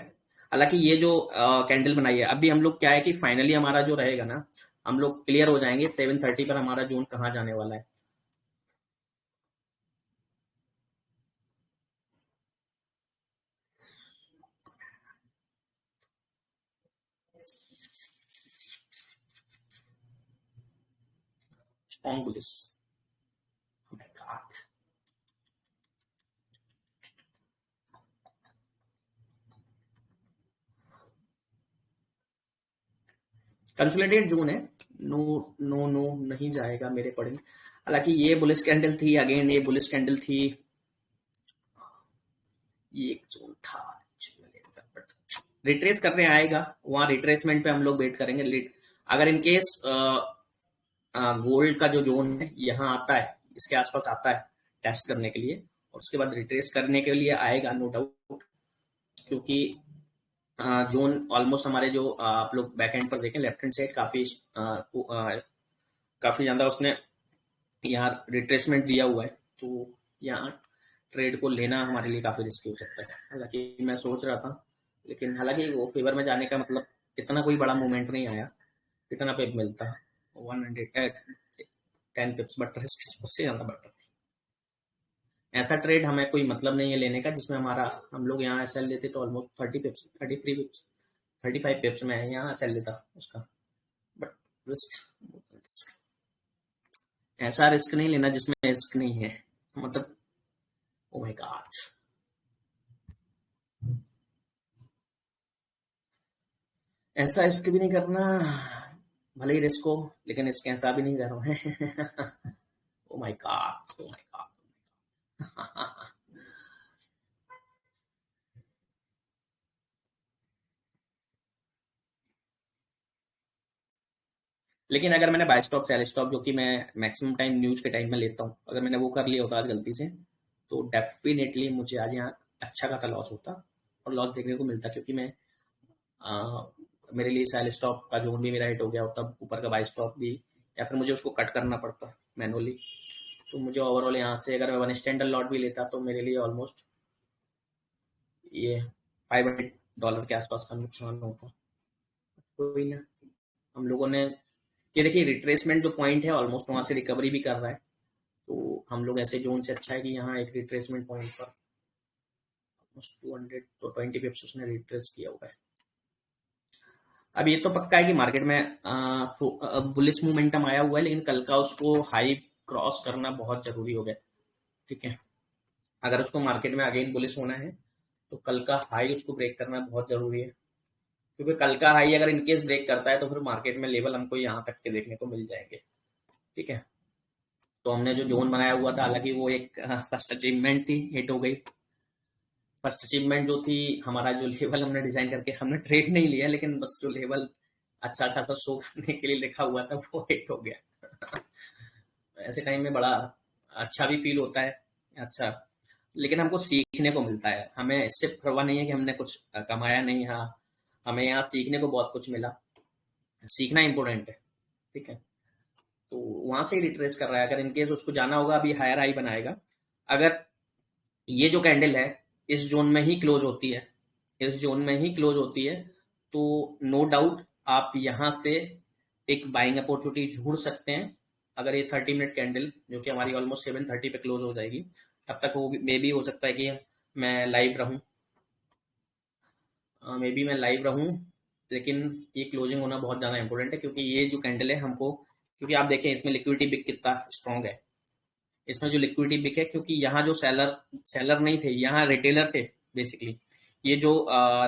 हालांकि ये जो कैंडल बनाई है, अभी हम लोग क्या है कि फाइनली हमारा जो रहेगा ना, हम लोग क्लियर हो जाएंगे 7:30 पर हमारा जोन कहाँ जाने वाला है। स्ट्रॉन्ग बुलिश, कंसोलिडेट जोन है। नो नो नो, नहीं जाएगा मेरे अकॉर्डिंग। हालांकि ये बुलिश कैंडल थी, अगेन ये बुलिश कैंडल थी, ये एक जोन था। रिट्रेस करने आएगा, वहां रिट्रेसमेंट पे हम लोग वेट करेंगे। अगर इन केस गोल्ड का जो जोन है यहाँ आता है, इसके आसपास आता है टेस्ट करने के लिए, और उसके बाद रिट्रेस करने के लिए आएगा नो डाउट, क्योंकि जोन ऑलमोस्ट हमारे जो आप लोग बैक एंड पर देखें लेफ्ट हैंड साइड काफी ज्यादा उसने यहाँ रिट्रेसमेंट दिया हुआ है, तो यहाँ ट्रेड को लेना हमारे लिए काफी रिस्की हो सकता है। हालांकि मैं सोच रहा था, लेकिन हालांकि वो फेवर में जाने का मतलब इतना कोई बड़ा मूवमेंट नहीं आया। कितना पे मिलता, 110 पिप्स, बट रिस्क उससे ज्यादा बेटर थी। ऐसा ट्रेड हमें कोई मतलब नहीं है लेने का जिसमें हमारा, हम लोग यहाँ एसएल लेते तो ऑलमोस्ट 30 पिप्स, 33 पिप्स, 35 पिप्स में यहाँ एसएल लेता उसका, बट रिस्क, ऐसा रिस्क नहीं लेना जिसमें रिस्क नहीं है, मतलब ओ माय गॉड। ऐसा रिस्क भी नहीं करना, भले ही रिस्क हो, लेकिन इसके ऐसा भी नहीं कर रहा है। ओ my God, O my God. लेकिन अगर मैंने बाय स्टॉप सेल स्टॉप, जो कि मैं मैक्सिमम टाइम न्यूज के टाइम में लेता हूँ, अगर मैंने वो कर लिया होता आज गलती से, तो डेफिनेटली मुझे आज यहाँ अच्छा खासा लॉस होता, और लॉस देखने को मिलता, क्योंकि मैं आ, मेरे लिए सेल स्टॉप का जोन भी मेरा हिट हो गया होता, ऊपर का बाय स्टॉप भी, या फिर मुझे उसको कट करना पड़ता मैनुअली। तो मुझे ओवरऑल यहाँ से अगर मैं वन स्टैंडर्ड लॉट भी लेता तो मेरे लिए ऑलमोस्ट ये $500 के आसपास का नुकसान होता। कोई ना, हम लोगों ने, ये देखिए रिट्रेसमेंट जो पॉइंट है ऑलमोस्ट वहां से रिकवरी भी कर रहा है, तो हम लोग ऐसे जोन से अच्छा है कि यहाँ एक रिट्रेसमेंट पॉइंट पर ऑलमोस्ट 200 तो 20 पिप्स उसने रिट्रेस किया हुआ है। अब ये तो पक्का है कि मार्केट में बुलिश मोमेंटम आया हुआ है, लेकिन कल का उसको हाई क्रॉस करना बहुत जरूरी हो गया। ठीक है, अगर उसको मार्केट में अगेन बुलिश होना है तो कल का हाई उसको ब्रेक करना बहुत जरूरी है, क्योंकि कल का हाई अगर इनकेस ब्रेक करता है तो फिर मार्केट में लेवल हमको यहाँ तक के देखने को मिल जाएंगे। ठीक है, तो हमने जो जोन बनाया हुआ था, हालांकि वो एक फर्स्ट अचीवमेंट थी, हिट हो गई। फर्स्ट अचीवमेंट जो थी, हमारा जो लेवल हमने डिजाइन करके, हमने ट्रेड नहीं लिया, लेकिन बस जो लेवल अच्छा खासा शो करने के लिए लिखा हुआ था वो हिट हो गया। ऐसे टाइम में बड़ा अच्छा भी फील होता है। अच्छा, लेकिन हमको सीखने को मिलता है, हमें इससे परवाह नहीं है कि हमने कुछ कमाया नहीं। हाँ, हमें यहाँ सीखने को बहुत कुछ मिला, सीखना इंपॉर्टेंट है। ठीक है, तो वहां से ही रिट्रेस कर रहा है, अगर इनकेस उसको जाना होगा अभी हायर हाई बनाएगा। अगर ये जो कैंडल है इस जोन में ही क्लोज होती है, इस जोन में ही क्लोज होती है, तो नो डाउट आप यहाँ से एक बाइंग अपॉर्चुनिटी ढूंढ सकते हैं। अगर ये 30 मिनट कैंडल जो कि हमारी ऑलमोस्ट 7:30 पे क्लोज हो जाएगी, तब तक वो मे भी हो सकता है कि मैं लाइव रहूं, मे बी मैं लाइव रहूं, लेकिन ये क्लोजिंग होना बहुत ज़्यादा इंपॉर्टेंट है, क्योंकि ये जो कैंडल है हमको क्योंकि आप देखें इसमें लिक्विडिटी बिग कितना स्ट्रांग है। इसमें जो लिक्विडिटी बिग है, क्योंकि यहाँ जो सेलर नहीं थे, यहाँ रिटेलर थे बेसिकली। ये जो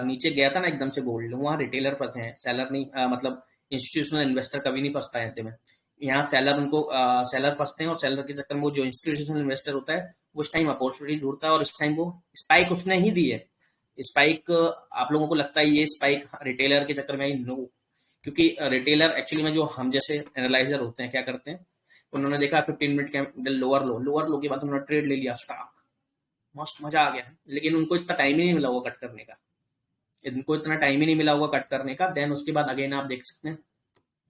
नीचे गया था ना एकदम से गोल्ड, वहाँ रिटेलर फंसे हैं, सेलर नहीं, मतलब इंस्टीट्यूशनल इन्वेस्टर कभी नहीं फंसता है ऐसे में। यहाँ सेलर उनको सेलर फंसते हैं, और सेलर के चक्कर में वो जो इंस्टीट्यूशनल इन्वेस्टर होता है वो इस टाइम अपॉर्चुनिटी ढूंढता है, और इस टाइम वो स्पाइक उसने ही दी है। स्पाइक आप लोगों को लगता है ये स्पाइक रिटेलर के चक्कर में आई? नो, क्योंकि रिटेलर एक्चुअली में जो हम जैसे एनालाइजर होते हैं क्या करते हैं, उन्होंने देखा 15 मिनट कैंडल लोअर लो के बाद उन्होंने ट्रेड ले लिया स्टॉक, मस्त मजा आ गया। लेकिन उनको इतना टाइम ही नहीं मिला होगा कट करने का, इनको इतना टाइम ही नहीं मिला होगा कट करने का। देन उसके बाद अगेन आप देख सकते हैं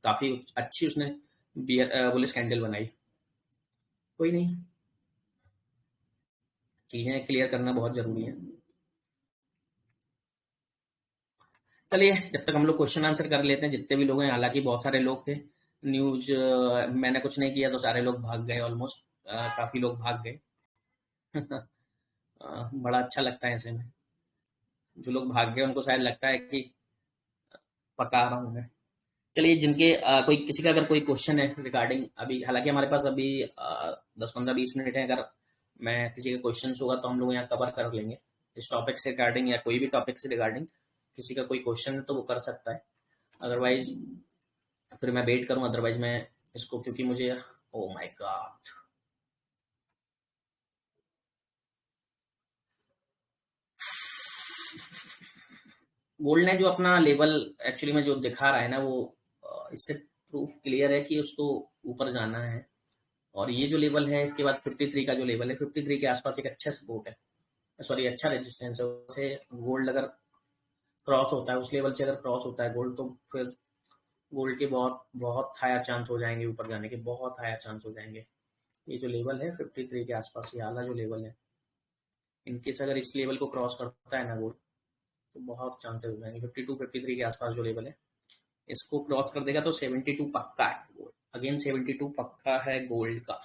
काफी अच्छी उसने बुलिश कैंडल बनाई। कोई नहीं, चीजें क्लियर करना बहुत जरूरी है। चलिए, जब तक हम लोग क्वेश्चन आंसर कर लेते हैं जितने भी लोग हैं, हालांकि बहुत सारे लोग थे। न्यूज मैंने कुछ नहीं किया तो सारे लोग भाग गए, ऑलमोस्ट काफी लोग भाग गए। बड़ा अच्छा लगता है ऐसे में, जो लोग भाग गए उनको शायद लगता है कि पका रहा हूँ मैं। चलिए, जिनके कोई किसी का अगर कोई क्वेश्चन है रिगार्डिंग अभी, हालांकि हमारे पास अभी 10-15-20 मिनट है, अगर मैं किसी का क्वेश्चन होगा तो हम लोग यहाँ कवर कर लेंगे इस टॉपिक से रिगार्डिंग, या कोई भी टॉपिक से रिगार्डिंग किसी का कोई क्वेश्चन है तो वो कर सकता है। अदरवाइज फिर मैं वेट करूँ, अदरवाइज मैं इसको, क्योंकि मुझे ओ माय गॉड, गोल्ड ने जो अपना लेवल एक्चुअली में जो दिखा रहा है ना, वो इससे प्रूफ क्लियर है कि उसको ऊपर जाना है। और ये जो लेवल है इसके बाद 53 का जो लेवल है, 53 के आसपास एक अच्छा सपोर्ट है, सॉरी अच्छा रेजिस्टेंस है। उससे गोल्ड अगर क्रॉस होता है, उस लेवल से अगर क्रॉस होता है गोल्ड, तो फिर गोल्ड के बहुत बहुत हायर चांस हो जाएंगे ऊपर जाने के, बहुत हायर चांस हो जाएंगे। ये जो लेवल है 53 के आसपास, ये आला जो लेवल है, इनकेस अगर इस लेवल को क्रॉस करता है ना गोल्ड, तो बहुत चांसेस हो जाएंगे। 52-53 के आसपास जो लेवल है, इसको क्रॉस कर देगा तो 72 पक्का है गोल्ड, अगेन 72 पक्का है गोल्ड का।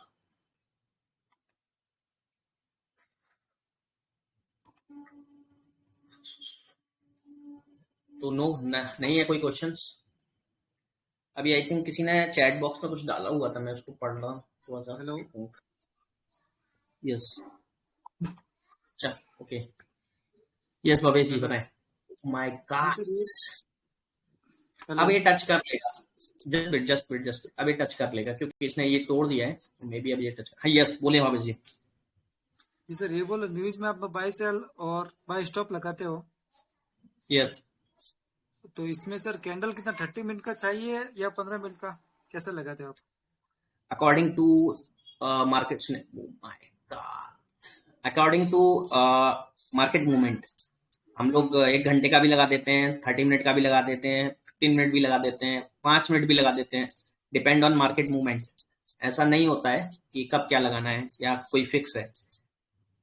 तो नो नहीं है कोई क्वेश्चंस अभी? आई थिंक किसी ने चैट बॉक्स में कुछ डाला हुआ था, मैं उसको पढ़ रहा हूँ थोड़ा सा। हेलो, यस, अच्छा, okay, yes Bhavesh ji hello बताएं। My ji sir. गॉड, ये हेलो अब ये टच कर लेगा, जस्ट अब ये टच कर लेगा, क्योंकि इसने ये तोड़ दिया है, मे बी अब ये टच, हाँ यस बोले भवेश जी। जी सर, ये बोलो, न्यूज में आप लोग बाय सेल और बाय स्टॉप लगाते हो, यस, तो इसमें सर कैंडल कितना 30 मिनट का चाहिए या 15 मिनट का, कैसे लगाते हो आप? अकॉर्डिंग टू मार्केट्स ने, my god, according to market movement, हम लोग 1 घंटे का भी लगा देते हैं, 30 मिनट का भी लगा देते हैं, 15 मिनट भी लगा देते हैं, 5 मिनट भी लगा देते हैं, डिपेंड ऑन मार्केट मूवमेंट। ऐसा नहीं होता है कि कब क्या लगाना है या कोई फिक्स है।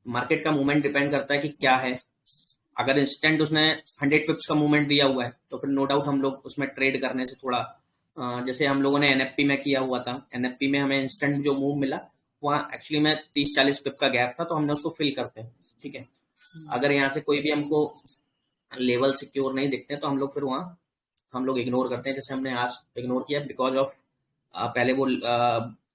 मार्केट का मूवमेंट डिपेंड करता है कि क्या है। अगर इंस्टेंट उसने 100 पिप्स का मूवमेंट दिया हुआ है तो फिर नो डाउट हम लोग उसमें ट्रेड करने से थोड़ा जैसे हम लोगों ने एनएफपी में किया हुआ था, एनएफपी में हमें इंस्टेंट जो मूव मिला, वहाँ एक्चुअली में 30-40 पिप का गैप था, तो हमने उसको फिल करते हैं, ठीक है। अगर यहाँ से कोई भी हमको लेवल सिक्योर नहीं दिखते तो हम लोग फिर वहाँ हम लोग इग्नोर करते हैं, जैसे हमने आज इग्नोर किया बिकॉज ऑफ पहले वो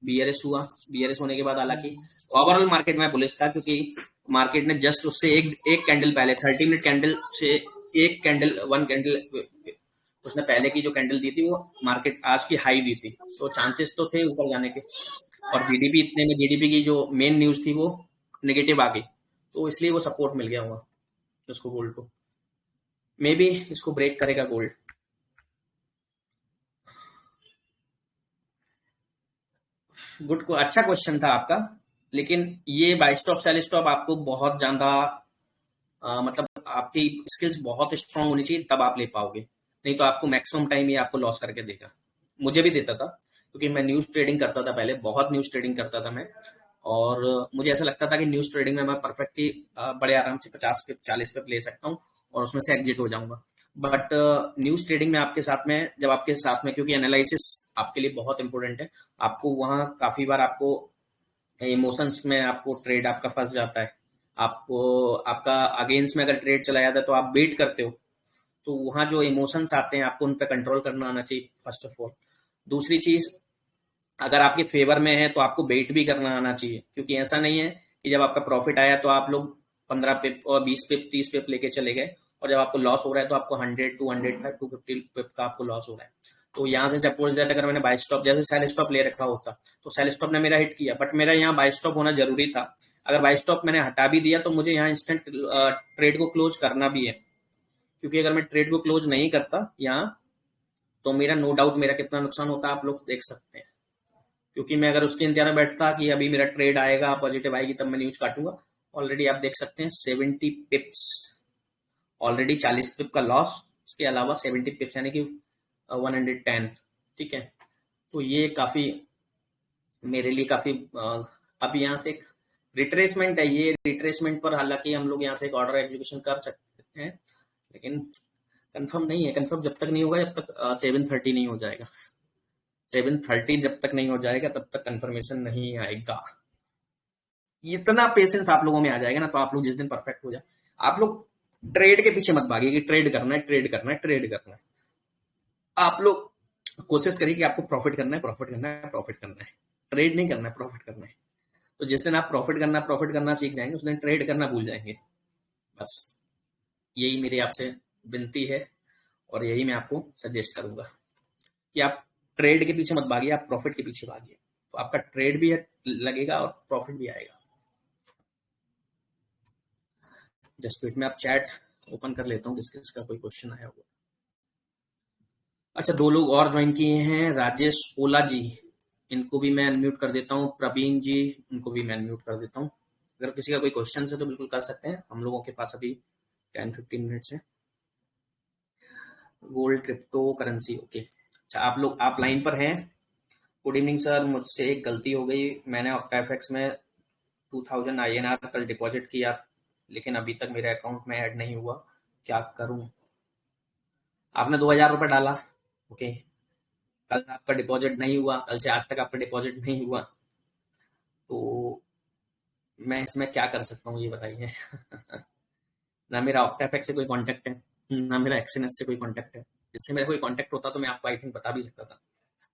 बीआरएस हुआ, बीआरएस होने के बाद हालांकि ओवरऑल मार्केट में बुलिश था, क्योंकि मार्केट ने जस्ट उससे एक कैंडल पहले 30 मिनट कैंडल से एक कैंडल वन कैंडल उसने पहले की जो कैंडल दी थी वो मार्केट आज की हाई दी थी, तो चांसेस तो थे ऊपर जाने के। और जीडीपी, इतने में जीडीपी की जो मेन न्यूज थी वो नेगेटिव आ गई, तो इसलिए वो सपोर्ट मिल गया हुआ उसको गोल्ड को। मे बी इसको ब्रेक करेगा गोल्ड। गुड को अच्छा क्वेश्चन था आपका, लेकिन ये बाई स्टॉप सेल स्टॉप आपको बहुत ज्यादा मतलब आपकी स्किल्स बहुत स्ट्रांग होनी चाहिए, तब आप ले पाओगे, नहीं तो आपको मैक्सिमम टाइम ये आपको लॉस करके देगा। मुझे भी देता था, क्योंकि मैं न्यूज ट्रेडिंग करता था पहले, बहुत न्यूज ट्रेडिंग करता था मैं। और मुझे ऐसा लगता था कि न्यूज ट्रेडिंग में मैं परफेक्टली बड़े आराम से 50 पे 40 पे ले सकता हूँ और उसमें से एग्जिट हो जाऊंगा। बट न्यूज ट्रेडिंग में आपके साथ में, जब आपके साथ में, क्योंकि एनालिसिस आपके लिए बहुत इंपॉर्टेंट है, आपको वहां काफी बार आपको इमोशंस में आपको ट्रेड आपका फंस जाता है। आपको आपका अगेंस्ट में अगर ट्रेड चला जाता है तो आप वेट करते हो, तो वहां जो इमोशंस आते हैं आपको उन पर कंट्रोल करना आना चाहिए फर्स्ट ऑफ ऑल। दूसरी चीज, अगर आपके फेवर में है तो आपको वेट भी करना आना चाहिए, क्योंकि ऐसा नहीं है कि जब आपका प्रॉफिट आया तो आप लोग 15 पिप और 20 पिप 30 पिप लेके चले गए, और जब आपको लॉस हो रहा है तो आपको 100 200 250 पिप का आपको लॉस हो रहा है। तो यहाँ से सपोज दैट अगर मैंने बाई स्टॉप जैसे सेल स्टॉप ले रखा होता तो सेल स्टॉप ने मेरा हिट किया, बट मेरा यहाँ बाई स्टॉप होना जरूरी था। अगर बाई स्टॉप मैंने हटा भी दिया तो मुझे यहाँ इंस्टेंट ट्रेड को क्लोज करना भी है, क्योंकि अगर मैं ट्रेड को क्लोज नहीं करता यहाँ तो मेरा नो डाउट मेरा कितना नुकसान होता है आप लोग देख सकते हैं। क्योंकि मैं अगर उसके इंतजार में बैठता कि अभी मेरा ट्रेड आएगा पॉजिटिव आएगी तब मैं न्यूज काटूंगा, ऑलरेडी आप देख सकते हैं 70 पिप्स, ऑलरेडी 40 पिप का लॉस, उसके अलावा 70 पिप्स यानी कि 110। ठीक है, तो ये काफी मेरे लिए काफी अब यहाँ से एक रिट्रेसमेंट है, ये रिट्रेसमेंट पर हालांकि हम लोग यहाँ से एक ऑर्डर एग्जीक्यूशन कर सकते हैं, लेकिन कंफर्म नहीं है। कंफर्म जब तक नहीं होगा जब तक 730 नहीं हो जाएगा, 730 जब तक नहीं हो जाएगा तब तक कंफर्मेशन नहीं आएगा। इतना पेशेंस आप लोगों में आ जाएगा ना तो आप लोग जिस दिन परफेक्ट हो जाए, आप लोग ट्रेड के पीछे मत भागिए कि ट्रेड करना है ट्रेड करना है ट्रेड करना है। आप लोग कोशिश करिए कि आपको प्रॉफिट करना है प्रॉफिट करना है प्रॉफिट करना है, ट्रेड नहीं करना है प्रॉफिट करना है। तो जिस दिन आप प्रॉफिट करना सीख जाएंगे उस दिन ट्रेड करना भूल जाएंगे। बस यही मेरी आपसे विनती है और यही मैं आपको सजेस्ट करूंगा कि आप ट्रेड के पीछे मत भागिए, आप प्रॉफिट के पीछे भागिए, तो आपका ट्रेड भी लगेगा और प्रॉफिट भी आएगा। जस्ट वेट में आप चैट ओपन कर लेता हूँ किस किस का कोई क्वेश्चन आया हुआ। अच्छा, 2 लोग और ज्वाइन किए हैं, राजेश ओला जी, इनको भी मैं अनम्यूट कर देता हूँ, प्रवीण जी उनको भी मैं अनम्यूट कर देता हूँ। अगर किसी का कोई क्वेश्चन है तो बिल्कुल कर सकते हैं, हम लोगों के पास अभी 10-15 मिनट्स है। Gold crypto currency, okay. अच्छा, आप लाइन पर हैं। गुड इवनिंग सर, मुझसे एक गलती हो गई, मैंने ऑक्टाफेक्स में 2000 INR कल डिपॉजिट किया लेकिन अभी तक मेरे अकाउंट में ऐड नहीं हुआ, क्या करूं? आपने 2000 रुपये डाला, ओके, कल आपका डिपॉजिट नहीं हुआ, कल से आज तक आपका डिपॉजिट नहीं हुआ, तो मैं इसमें क्या कर सकता हूँ ये बताइए। ना मेरा ऑक्टाफेक्स से कोई कांटेक्ट है, ना मेरा एक्सएनएस से कोई कांटेक्ट है। इससे मेरा कोई कांटेक्ट होता तो मैं आपको आई थिंक बता भी सकता था।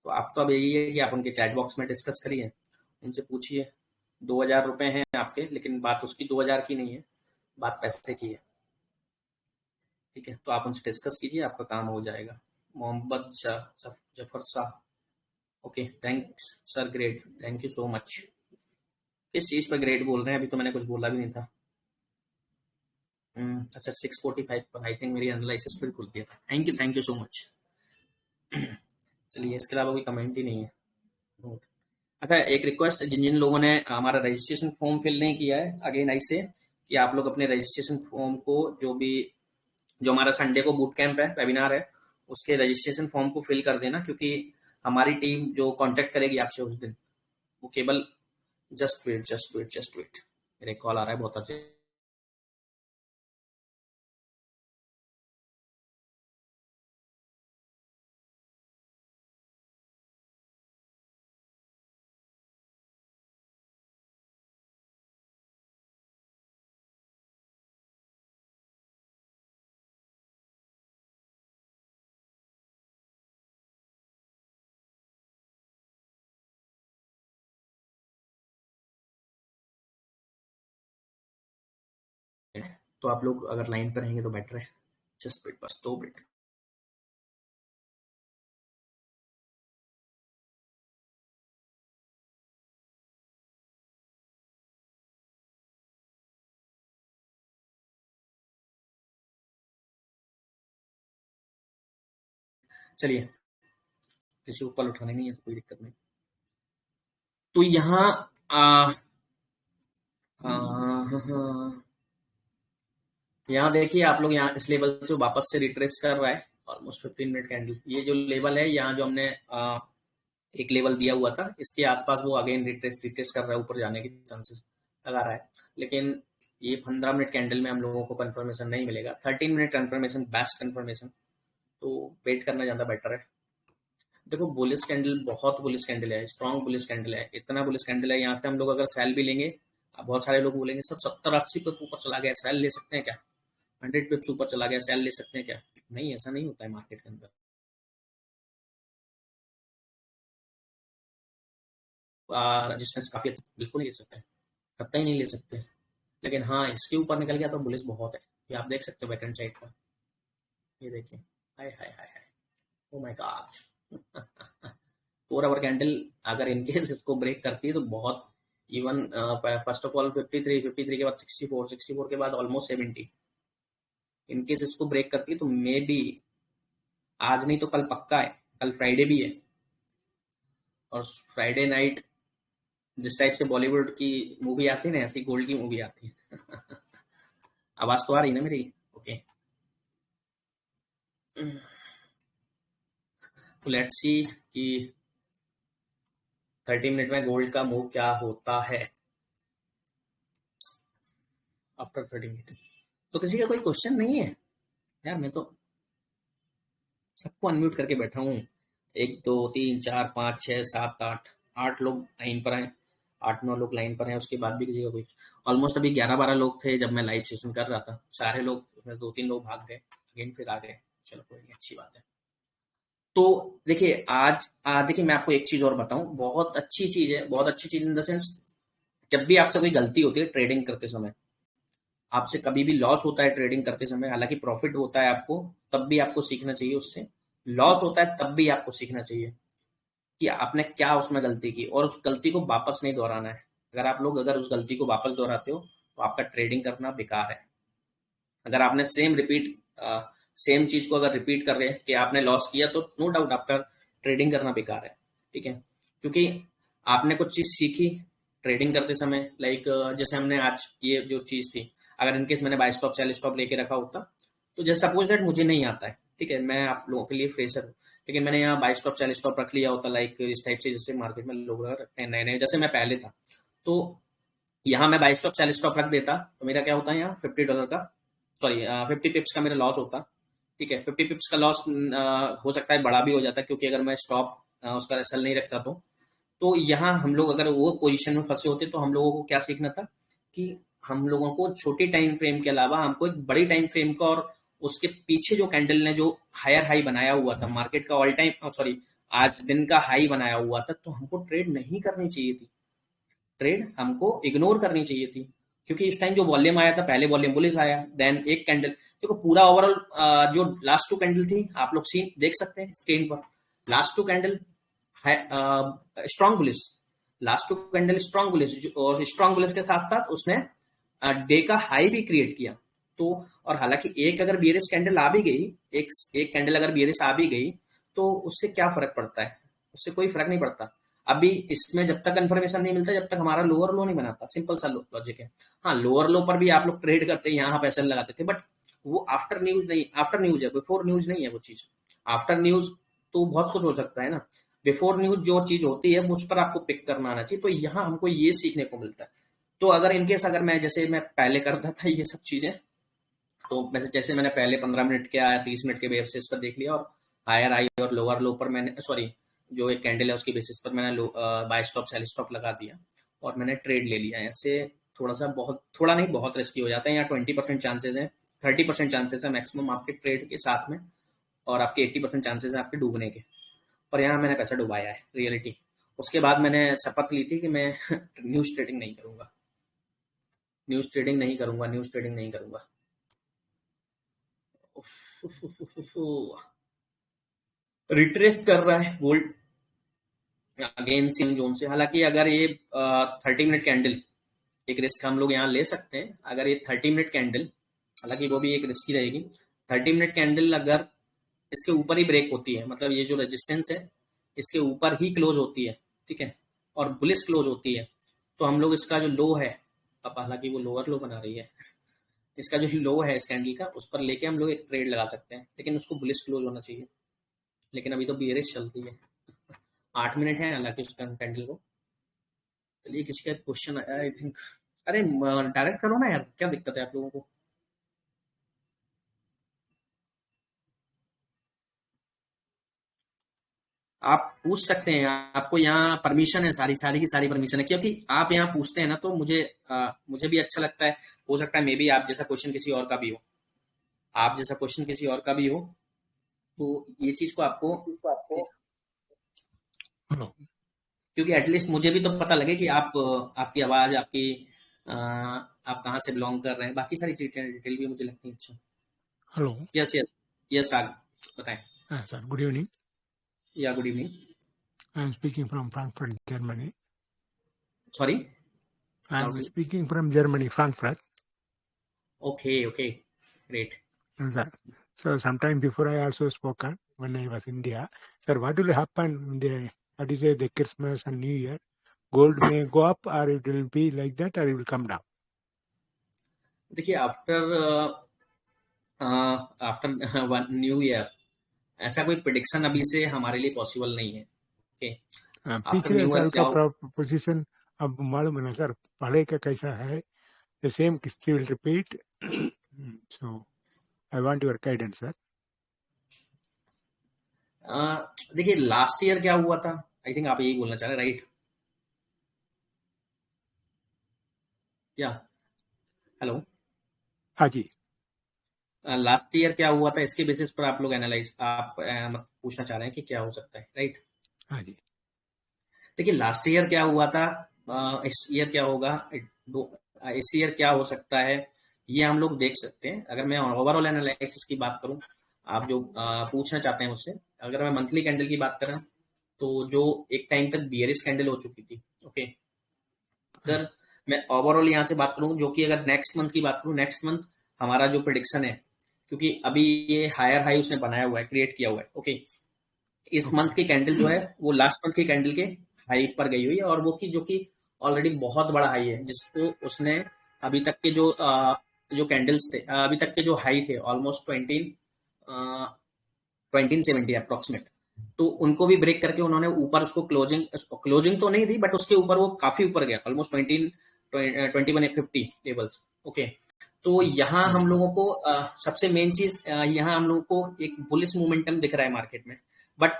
तो आप तो अब यही है कि आप उनके चैट बॉक्स में डिस्कस करिए, उनसे पूछिए। 2000 रुपये हैं आपके, लेकिन बात उसकी 2000 की नहीं है, बात पैसे की है। ठीक है, तो आप उनसे डिस्कस कीजिए, आपका काम हो जाएगा। Mohammed Shah Zafar Shah, okay, thanks sir, great, thank you so much. किस चीज पर ग्रेट बोल रहे हैं? अभी तो मैंने कुछ बोला भी नहीं था। अच्छा, 645 पर आई थिंक मेरी एनालिसिस पर खुल गया था, थैंक यू सो मच। चलिए, इसके अलावा कोई कमेंट ही नहीं है। अच्छा, एक रिक्वेस्ट, जिन जिन लोगों ने हमारा रजिस्ट्रेशन फॉर्म फिल नहीं किया है, अगेन ऐसे कि आप लोग अपने रजिस्ट्रेशन फॉर्म को जो हमारा संडे को बूट कैंप है, वेबिनार है, उसके रजिस्ट्रेशन फॉर्म को फिल कर देना, क्योंकि हमारी टीम जो कांटेक्ट करेगी आपसे उस दिन, वो केवल जस्ट वेट, मेरे कॉल आ रहा है बहुत अच्छे। तो आप लोग अगर लाइन पर रहेंगे तो बेटर है, जस्ट वेट, बस 2 मिनट। चलिए, किसी को कॉल उठाने नहीं है तो कोई दिक्कत नहीं। तो यहाँ यहाँ देखिए आप लोग, यहाँ इस लेवल से वापस से रिट्रेस कर रहा है, ऑलमोस्ट 15 मिनट कैंडल। ये जो लेवल है यहाँ जो हमने एक लेवल दिया हुआ था, इसके आसपास वो अगेन रिट्रेस कर रहा है, ऊपर जाने के चांसेस लगा रहा है। लेकिन ये 15 मिनट कैंडल में हम लोगों को कंफर्मेशन नहीं मिलेगा, 13 मिनट कंफर्मेशन बेस्ट कंफर्मेशन, तो वेट करना ज्यादा बेटर है। देखो, बुलिश कैंडल, बहुत बुलिश कैंडल है, स्ट्रॉन्ग बुलिश कैंडल है, इतना बुलिश कैंडल है, यहाँ से हम लोग अगर सेल भी लेंगे, बहुत सारे लोग बोलेंगे सर 70-80 पे ऊपर चला गया, सेल ले सकते हैं क्या? 100 पिप्स ऊपर चला गया, सेल ले सकते हैं क्या? नहीं, ऐसा नहीं होता है मार्केट के अंदर। रेजिस्टेंस काफी, बिल्कुल नहीं ले सकते, कतई नहीं ले सकते। लेकिन हाँ, इसके ऊपर निकल गया तो बुलिस बहुत है। ये आप देख सकते हो बैक एंड साइड पर, ये देखिए, हाय हाय हाय हाय, oh my god. 4 hour candle अगर इनकेस इसको ब्रेक करती है तो बहुत, इवन फर्स्ट ऑफ ऑल 53 के बाद 64 के बाद ऑलमोस्ट 70, इनकेस इसको ब्रेक करती है तो मे बी आज नहीं तो कल पक्का है, कल फ्राइडे भी है, और फ्राइडे नाइट जिस टाइप से बॉलीवुड की मूवी आती है ना, ऐसी गोल्ड की मूवी आती है। आवाज तो आ रही ना मेरी? ओके, तो लेट्स सी कि 30 मिनट में गोल्ड का मूव क्या होता है आफ्टर 30 मिनट। तो किसी का कोई क्वेश्चन नहीं है यार? मैं तो सबको अनम्यूट करके बैठा हूँ। 1 2 3 4 5 6 7 8, 8 लोग लाइन पर हैं, 8 9 लोग लाइन पर हैं, उसके बाद भी किसी का कोई, ऑलमोस्ट अभी 11 12 लोग थे जब मैं लाइव सेशन कर रहा था, सारे लोग उसमें 2 3 लोग भाग गए, अगेन फिर आ गए। चलो कोई नहीं, अच्छी बात है। तो देखिए आज देखिए मैं आपको एक चीज और बताऊं, बहुत अच्छी चीज है, बहुत अच्छी चीज इन द सेंस, जब भी आपसे कोई गलती होती है ट्रेडिंग करते समय, आपसे कभी भी लॉस होता है ट्रेडिंग करते समय, हालांकि प्रॉफिट होता है आपको, तब भी आपको सीखना चाहिए उससे, लॉस होता है तब भी आपको सीखना चाहिए कि आपने क्या उसमें गलती की, और उस गलती को वापस नहीं दोहराना है। अगर उस गलती को वापस दोहराते हो तो आपका ट्रेडिंग करना बेकार है। अगर आपने सेम चीज को अगर रिपीट कर रहे हैं कि आपने लॉस किया, तो नो डाउट आपका ट्रेडिंग करना बेकार है। ठीक है, क्योंकि आपने कुछ चीज सीखी ट्रेडिंग करते समय, लाइक जैसे हमने आज ये जो चीज थी, अगर इनकेस मैंने बाय स्टॉप सेल स्टॉप लेके रखा होता, तो जैसे सपोज दैट मुझे नहीं आता है, ठीक है, मैं आप लोगों के लिए फ्रेशर हूँ, लेकिन मैंने यहाँ बाय स्टॉप सेल स्टॉप रख लिया होता, लाइक इस टाइप से जैसे मार्केट में लोग रखते हैं नए नए, जैसे मैं पहले था, तो यहाँ मैं बाय स्टॉप सेल स्टॉप रख देता तो मेरा क्या होता है, यहाँ $50 का, सॉरी 50 पिप्स का मेरा लॉस होता। ठीक है, 50 पिप्स का लॉस हो सकता है बड़ा भी हो जाता, क्योंकि अगर मैं स्टॉप उसका एसएल नहीं रखता तो यहाँ हम लोग अगर वो पोजीशन में फंसे होते तो हम लोगों को क्या सीखना था कि हम लोगों को छोटी टाइम फ्रेम के अलावा हमको एक बड़ी टाइम फ्रेम का, और उसके पीछे जो कैंडल ने जो हायर हाई बनाया हुआ था, मार्केट का ऑल टाइम, सॉरी आज दिन का हाई बनाया हुआ था, तो हमको ट्रेड नहीं करनी चाहिए थी, ट्रेड हमको इग्नोर करनी चाहिए थी, क्योंकि इस टाइम जो वॉल्यूम आया था, पहले वॉल्यूम बुलिश आया, देन एक कैंडल, देखो पूरा ओवरऑल जो लास्ट 2 कैंडल थी आप लोग सीन देख सकते हैं स्क्रीन पर, last 2 candle strong bullish, last 2 candle strong bullish, और स्ट्रॉन्ग बुलिश के साथ साथ उसने डे का हाई भी क्रिएट किया। तो और हालांकि एक अगर बियरिश कैंडल आ भी गई, एक कैंडल अगर बियरिश आ भी गई, तो उससे क्या फर्क पड़ता है? उससे कोई फर्क नहीं पड़ता। अभी इसमें जब तक कंफर्मेशन नहीं मिलता, जब तक हमारा लोअर लो नहीं बनाता, सिंपल सा लॉजिक है। हाँ, लोअर लो पर भी आप लोग ट्रेड करते हैं, यहाँ पैसे लगाते थे, बट वो आफ्टर न्यूज नहीं, आफ्टर न्यूज है, बिफोर न्यूज नहीं है वो चीज। आफ्टर न्यूज तो बहुत कुछ हो सकता है ना, बिफोर न्यूज जो चीज होती है उस पर आपको पिक करना आना चाहिए। तो यहाँ हमको ये सीखने को मिलता है। तो अगर इनकेस अगर मैं जैसे मैं पहले करता था ये सब चीजें, तो वैसे जैसे मैंने पहले 15 मिनट के या 30 मिनट के बेसिस पर देख लिया, और हायर आई और लोअर लो पर मैंने, सॉरी जो एक कैंडल है उसके बेसिस पर मैंने बाय स्टॉप सेल स्टॉप लगा दिया और मैंने ट्रेड ले लिया। ऐसे थोड़ा सा, बहुत थोड़ा नहीं, बहुत रिस्की हो जाता है। यहाँ 20% चांसेस है, 30% चांसेस है मैक्सिमम आपके ट्रेड के साथ में, और आपके 80% चांसेस है आपके डूबने के। पर यहाँ मैंने पैसा डुबाया है रियलिटी। उसके बाद मैंने शपथ ली थी कि मैं न्यूज ट्रेडिंग नहीं करूंगा, न्यूज ट्रेडिंग नहीं करूंगा, न्यूज ट्रेडिंग नहीं करूंगा। रिट्रेस कर रहा है गोल्ड अगेन सेम जोन से। हालांकि अगर ये 30 मिनट कैंडल, एक रिस्क हम लोग यहाँ ले सकते हैं, अगर ये 30 मिनट कैंडल, हालांकि वो भी एक रिस्की रहेगी, 30 मिनट कैंडल अगर इसके ऊपर ही ब्रेक होती है, मतलब ये जो रेजिस्टेंस है इसके ऊपर ही क्लोज होती है, ठीक है, और बुलिश क्लोज होती है, तो हम लोग इसका जो लो है, अब हालांकि वो लोअर लो बना रही है, इसका जो लो है इस कैंडल का, उस पर लेके हम लोग एक ट्रेड लगा सकते हैं, लेकिन उसको बुलिश क्लोज होना चाहिए। लेकिन अभी तो बियरिश चलती है, 8 मिनट है हालांकि उसका कैंडल को। चलिए किसी का क्वेश्चन आया आई थिंक, अरे डायरेक्ट करो ना यार, क्या दिक्कत है आप लोगों को? आप पूछ सकते हैं, आपको यहाँ परमिशन है, सारी सारी की सारी परमिशन है, क्योंकि आप यहाँ पूछते हैं ना, तो मुझे भी अच्छा लगता है। हो सकता है मे बी आप जैसा क्वेश्चन किसी और का भी हो, आप जैसा क्वेश्चन किसी और का भी हो, तो ये चीज को आपको, इसको आपको क्योंकि क्योंकि एटलीस्ट मुझे भी तो पता लगे कि आप आपकी आवाज आपकी आप कहाँ से बिलोंग कर रहे हैं, बाकी सारी चीजें डिटेल भी मुझे लगती है। अच्छा, Hello. यस यस यस, राग बताएं। Sir, good evening. या good evening. I am speaking from Frankfurt, Germany. Sorry, I am loudly. speaking from Germany, Frankfurt. Okay okay, great. Sir. So sometime before I also spoken when I was in India. Sir, what will happen in the what do you say the Christmas and New Year? Gold may go up or it will be like that or it will come down. देखिए, after after one new year ऐसा कोई prediction अभी से हमारे लिए possible नहीं है। Okay, after पिछले न्यू ईयर साल क्या का हो। पोजीशन अब मालूम है ना सर, पहले का कैसा है? The same history will repeat. So I want your guidance, sir. देखिए, लास्ट ईयर क्या हुआ था, आई थिंक आप यही बोलना चाह रहे हैं, राइट? या हेलो, हाँ जी, लास्ट ईयर क्या हुआ था इसके बेसिस पर आप लोग एनालाइज आप पूछना चाह रहे हैं कि क्या हो सकता है, राइट? हाँ जी, देखिए, लास्ट ईयर क्या हुआ था, इस ईयर क्या होगा, इस ईयर क्या हो सकता है, ये हम लोग देख सकते हैं। अगर मैं ओवरऑल एनालिसिस की बात करूं, आप जो पूछना चाहते हैं मुझसे, अगर मैं मंथली कैंडल की बात करें तो जो एक टाइम तक बियरिश कैंडल हो चुकी थी, ओके, अगर मैं ओवरऑल यहाँ से बात करूं, जो कि अगर नेक्स्ट मंथ की बात करूं, नेक्स्ट मंथ हमारा जो प्रिडिक्शन है, क्योंकि अभी ये हायर हाई उसने बनाया हुआ है, क्रिएट किया हुआ है, ओके, इस मंथ की कैंडल जो है वो लास्ट मंथ की कैंडल के हाई पर गई हुई है, और वो की जो कि ऑलरेडी बहुत बड़ा हाई है, जिसको उसने अभी तक के जो कैंडल्स थे, अभी तक के जो हाई थे ऑलमोस्ट 1970 अप्रोक्सीमेट, तो उनको भी ब्रेक करके उन्होंने ऊपर उसको क्लोजिंग तो नहीं दी, बट उसके ऊपर वो काफी ऊपर गया, ऑलमोस्ट 2150 लेवल्स, ओके। तो यहाँ हम लोगों को सबसे मेन चीज, यहाँ हम लोगों को एक बुलिश मोमेंटम दिख रहा है मार्केट में, बट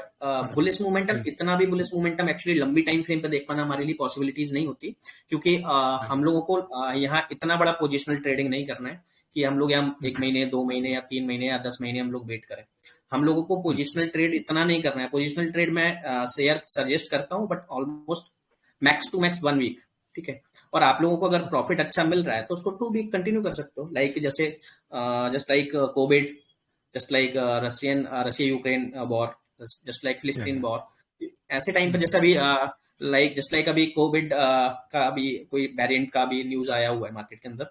बुलिश मोमेंटम, इतना भी बुलिश मोमेंटम एक्चुअली लंबी टाइम फ्रेम पे देख पाना हमारे लिए पॉसिबिलिटीज नहीं होती, क्योंकि हम लोगों को यहाँ इतना बड़ा पोजिशनल ट्रेडिंग नहीं करना है कि हम लोग यहाँ 1 महीने 2 महीने या 3 महीने या 10 महीने हम लोग वेट करें। हम लोगों को पोजिशनल ट्रेड इतना नहीं करना है। पोजिशनल ट्रेड मैं शेयर सजेस्ट करता हूँ, but almost max to max 1 week, ठीक है। और आप लोगों को अगर प्रॉफिट अच्छा मिल रहा है तो उसको 2 वीक कंटिन्यू कर सकते हो, लाइक जैसे just like Covid, just like Russia Ukraine war, just like फिलिस्तीन वॉर, ऐसे टाइम पर जैसा अभी लाइक जस्ट लाइक अभी कोविड का अभी कोई वेरिएंट का भी न्यूज आया हुआ है मार्केट के अंदर,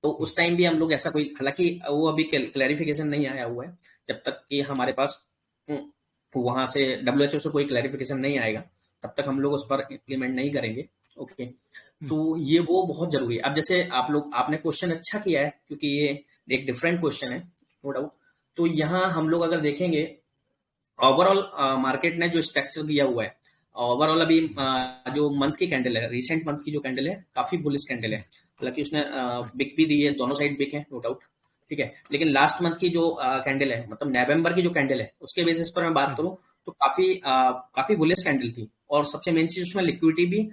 तो उस टाइम भी हम लोग ऐसा कोई, हालांकि वो अभी क्लैरिफिकेशन नहीं आया हुआ है, जब तक कि हमारे पास वहां से WHO से कोई क्लैरिफिकेशन नहीं आएगा तब तक हम लोग उस पर इम्प्लीमेंट नहीं करेंगे, ओके। तो ये वो बहुत जरूरी है। अब जैसे आप लोग, आपने क्वेश्चन अच्छा किया है, क्योंकि ये एक डिफरेंट क्वेश्चन है, नो डाउट। तो यहाँ हम लोग अगर देखेंगे ओवरऑल मार्केट ने जो स्ट्रक्चर दिया हुआ है, ओवरऑल अभी जो मंथ की कैंडल है, रिसेंट मंथ की जो कैंडल है, काफी बुलिश कैंडल है, हालांकि उसने बिक भी दी है, दोनों साइड बिक है, नो डाउट, ठीक है। लेकिन लास्ट मंथ की जो कैंडल है, मतलब नवंबर की जो कैंडल है, उसके बेसिस पर मैं बात करूं तो काफी बुलिश कैंडल थी, और सबसे मेन चीज उसमें लिक्विडिटी भी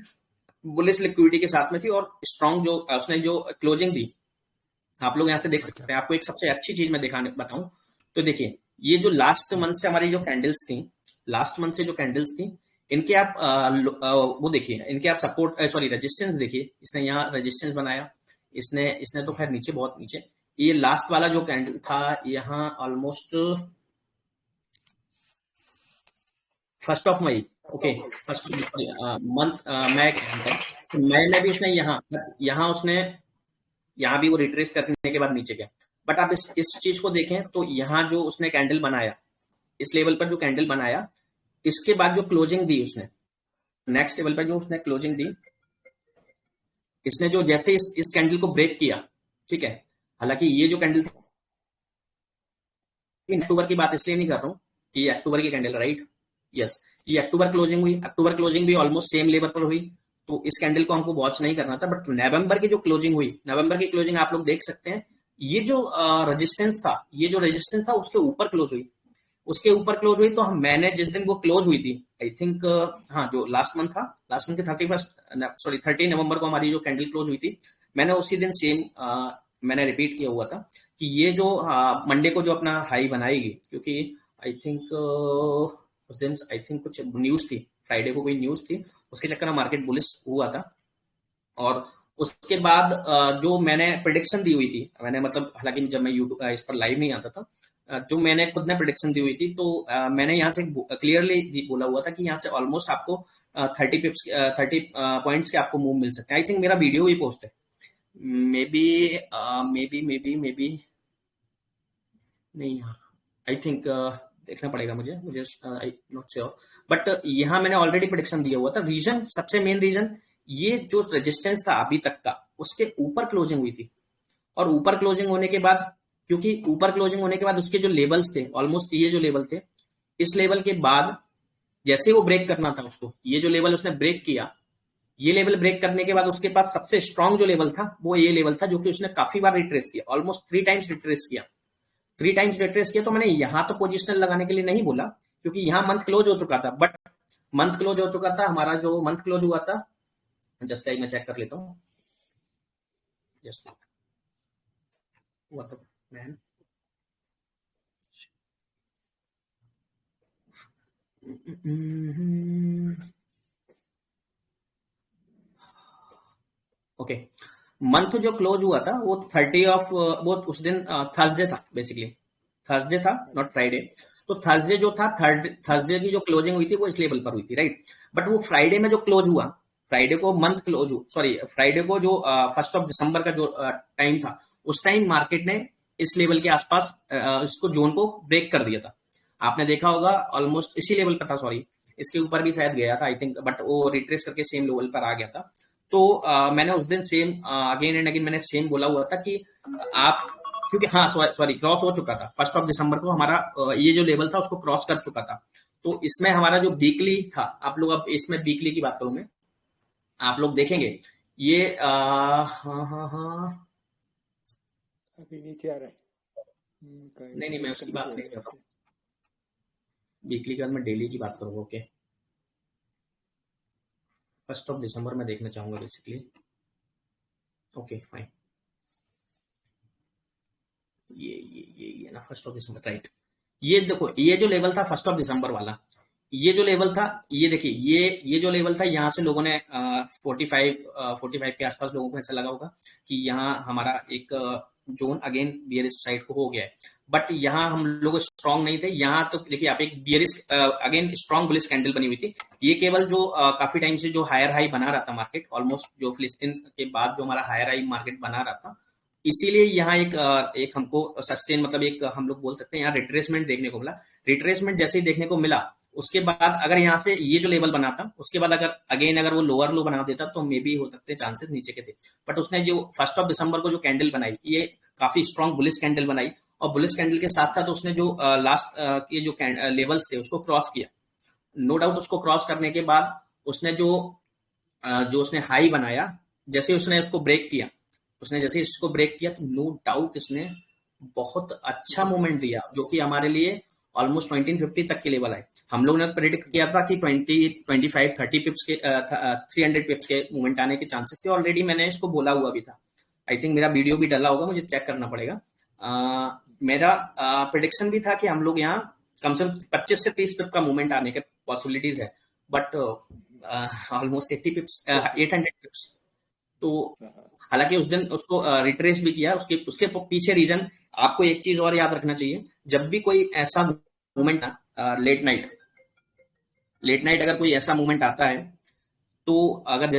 बुलिश लिक्विडिटी के साथ में थी, और स्ट्रॉन्ग जो उसने जो क्लोजिंग दी, आप लोग यहाँ से देख सकते हैं। आपको एक सबसे अच्छी चीज मैं दिखाने बताऊं तो देखिए, ये जो लास्ट मंथ से हमारी जो कैंडल्स थी, लास्ट मंथ से जो कैंडल्स थी, इनके आप वो देखिए, इनके आप सपोर्ट सॉरी रेजिस्टेंस देखिए, इसने यहाँ रेजिस्टेंस बनाया, इसने तो खैर नीचे, बहुत नीचे, ये लास्ट वाला जो कैंडल था यहाँ ऑलमोस्ट 1 मई, ओके, फर्स्ट मंथ मई के अंदर, तो मई में भी उसने यहाँ उसने यहाँ भी वो रिट्रेस करने के बाद नीचे गया। बट आप इस चीज को देखें तो यहाँ जो उसने कैंडल बनाया, इस लेवल पर जो कैंडल बनाया, इसके बाद जो क्लोजिंग दी उसने, नेक्स्ट लेवल पर जो उसने क्लोजिंग दी, इसने जो जैसे इस कैंडल को ब्रेक किया, ठीक है, हालांकि ये जो कैंडल थी, अक्टूबर की बात इसलिए नहीं कर रहा हूँ कि ये अक्टूबर की कैंडल, राइट, यस, ये अक्टूबर क्लोजिंग हुई, अक्टूबर क्लोजिंग भी ऑलमोस्ट सेम लेवल पर हुई, तो इस कैंडल को हमको वॉच नहीं करना था। बट नवंबर की जो क्लोजिंग हुई, नवंबर की क्लोजिंग आप लोग देख सकते हैं, ये जो रेजिस्टेंस था, ये जो रेजिस्टेंस था उसके ऊपर क्लोज हुई, उसके ऊपर क्लोज हुई। तो मैंने जिस दिन वो क्लोज हुई थी, आई थिंक हाँ, जो लास्ट मंथ था, लास्ट मंथ के 30 नवंबर को हमारी जो कैंडल क्लोज हुई थी, मैंने उसी दिन सेम मैंने रिपीट किया हुआ था कि ये जो मंडे को जो अपना हाई बनाएगी, क्योंकि आई थिंक उस दिन आई थिंक कुछ न्यूज थी फ्राइडे को कोई न्यूज थी, उसके चक्कर में मार्केट बुलिश हुआ था। और उसके बाद जो मैंने प्रिडिक्शन दी हुई थी, मैंने मतलब हालांकि जब मैं यूट्यूब इस पर लाइव नहीं आता था, जो मैंने खुद ने प्रिडिक्शन दी हुई थी, तो मैंने यहाँ से क्लियरली बोला हुआ था कि यहाँ से ऑलमोस्ट आपको 30 पॉइंट्स के आपको मूव मिल सकते हैं। आई थिंक मेरा वीडियो भी पोस्ट है, मे बी नहीं, आई थिंक देखना पड़ेगा मुझे आई नॉट श्योर, बट यहाँ मैंने ऑलरेडी प्रिडिक्शन दिया हुआ था। रीजन, सबसे मेन रीजन, ये जो रेजिस्टेंस था अभी तक का, उसके ऊपर क्लोजिंग हुई थी, और ऊपर क्लोजिंग होने के बाद, क्योंकि ऊपर क्लोजिंग होने के बाद उसके जो लेवल्स थे, ऑलमोस्ट ये जो लेवल थे, इस लेवल के बाद जैसे वो ब्रेक करना था उसको, ये जो लेवल उसने ब्रेक किया, ये लेवल ब्रेक करने के बाद उसके पास सबसे स्ट्रांग जो लेवल था वो ये लेवल था, जो कि उसने काफी बार रिट्रेस किया, ऑलमोस्ट 3 टाइम्स रिट्रेस किया। 3 टाइम्स रिट्रेस किया, तो मैंने यहां तो पोजिशनल लगाने के लिए नहीं बोला, क्योंकि यहां मंथ क्लोज हो चुका था, बट मंथ क्लोज हो चुका था, हमारा जो मंथ क्लोज हुआ था, जस्ट मैं चेक कर लेता हूँ, जस्ट हुआ तो मैन ओके। मंथ जो क्लोज हुआ था वो 30 ऑफ वो उस दिन थर्सडे था, बेसिकली थर्सडे था, नॉट फ्राइडे। तो थर्सडे जो था, थर्सडे की जो क्लोजिंग हुई थी वो इस लेवल पर हुई थी, राइट। बट वो फ्राइडे में जो क्लोज हुआ, फ्राइडे को मंथ क्लोज हुआ, सॉरी फ्राइडे को जो 1 दिसंबर का जो टाइम था, उस टाइम मार्केट ने इस लेवल के आसपास इसको जोन को ब्रेक कर दिया था। आपने देखा होगा ऑलमोस्ट इसी लेवल पर था, सॉरी इसके ऊपर भी शायद गया था आई थिंक, बट वो रिट्रेस करके सेम लेवल पर आ गया था। तो मैंने उस दिन सेम अगेन एंड अगेन मैंने सेम बोला हुआ था कि आप, क्योंकि हाँ सॉरी क्रॉस हो चुका था 1 दिसंबर को, हमारा ये जो लेवल था उसको क्रॉस कर चुका था। तो इसमें हमारा जो वीकली था, आप लोग, अब इसमें वीकली की बात करूं मैं, आप लोग देखेंगे ये हाँ अभी नीचे आ रहा है। नहीं मैं उसकी बात नहीं कर रहा हूँ, वीकली का मैं डेली की बात करूंगा। ओके, 1 दिसंबर में देखना चाहूंगा बेसिकली। ओके फाइन, ये ना 1 दिसंबर, राइट। ये देखो, ये जो लेवल था 1 दिसंबर वाला, ये जो लेवल था, ये देखिए, ये जो लेवल था, यहाँ से लोगों ने 45 के आसपास लोगों को ऐसा लगा होगा कि यहाँ हमारा एक जोन अगेन बियरिश साइड को हो गया है। बट यहाँ हम लोग स्ट्रांग नहीं थे, यहाँ तो देखिए आप, एक bearish again strong bullish candle बनी हुई थी। ये केवल जो काफी टाइम से जो हायर हाई बना रहा था मार्केट, ऑलमोस्ट जो फिलिस्तीन के बाद जो हमारा हायर हाई मार्केट बना रहा था, इसीलिए यहाँ एक हमको सस्टेन, मतलब एक हम लोग बोल सकते हैं यहाँ रिट्रेसमेंट देखने को मिला। रिट्रेसमेंट जैसे ही देखने को मिला, उसके बाद अगर यहाँ से ये जो लेवल बना था, उसके बाद अगर अगेन अगर वो लोअर लो बना देता तो मे बी हो सकते चांसेस नीचे के थे। बट उसने जो 1 दिसंबर को जो कैंडल बनाई, ये काफी स्ट्रॉन्ग बुलिश कैंडल बनाई, और बुलिश कैंडल के साथ साथ उसने जो लास्ट के जो लेवल्स थे उसको क्रॉस किया। नो डाउट उसको क्रॉस करने के बाद उसने जो उसने हाई बनाया, जैसे उसने उसको ब्रेक किया, जैसे इसको ब्रेक किया, तो नो डाउट इसने बहुत अच्छा मूवमेंट दिया, जो कि हमारे लिए ऑलमोस्ट 1950 तक के लेवल आए। हम लोग ने प्रेडिक्ट किया था कि 20, 25, 30 पिप्स के 300 पिप्स के मूवमेंट आने के चांसेस थे। ऑलरेडी मैंने इसको बोला हुआ भी था, आई थिंक मेरा वीडियो भी डाला होगा, मुझे चेक करना पड़ेगा। मेरा प्रेडिक्शन भी था कि हम लोग यहाँ कम से कम 25 से 30 पिप का मूवमेंट आने के पॉसिबिलिटीज है, बट ऑलमोस्ट 80 पिप्स, 800 पिप्स। तो हालांकि उस दिन उसको रिट्रेस भी किया, उसके पीछे रीजन आपको एक चीज और याद रखना चाहिए, जब भी कोई ऐसा मूवमेंट लेट नाइट अगर कोई ऐसा मूवमेंट आता है, तो अगर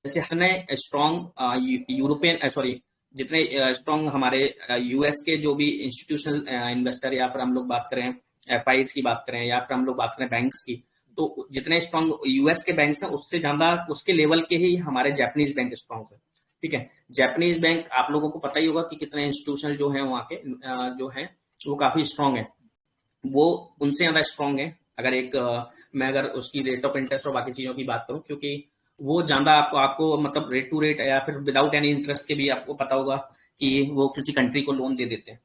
जैसे हमने स्ट्रॉन्ग यूरोपियन सॉरी जितने स्ट्रॉन्ग हमारे यूएस के जो भी इंस्टीट्यूशनल इन्वेस्टर, या फिर हम लोग बात करें एफआईज की बात करें, या फिर हम लोग बात करें बैंक्स की, तो जितने स्ट्रॉन्ग यूएस के बैंक्स हैं उससे ज्यादा उसके लेवल के ही हमारे जापानीज बैंक स्ट्रॉन्ग है। ठीक है, जापानीज बैंक आप लोगों को पता ही होगा कि कितने इंस्टीट्यूशनल जो है वहाँ के जो है वो काफी स्ट्रॉन्ग है, वो उनसे ज्यादा स्ट्रॉन्ग है। अगर मैं अगर उसकी रेट ऑफ इंटरेस्ट और बाकी चीजों की बात करूं, क्योंकि वो ज्यादा आपको मतलब रेट टू रेट या फिर विदाउट एनी इंटरेस्ट के भी आपको पता होगा कि वो किसी कंट्री को लोन दे देते हैं,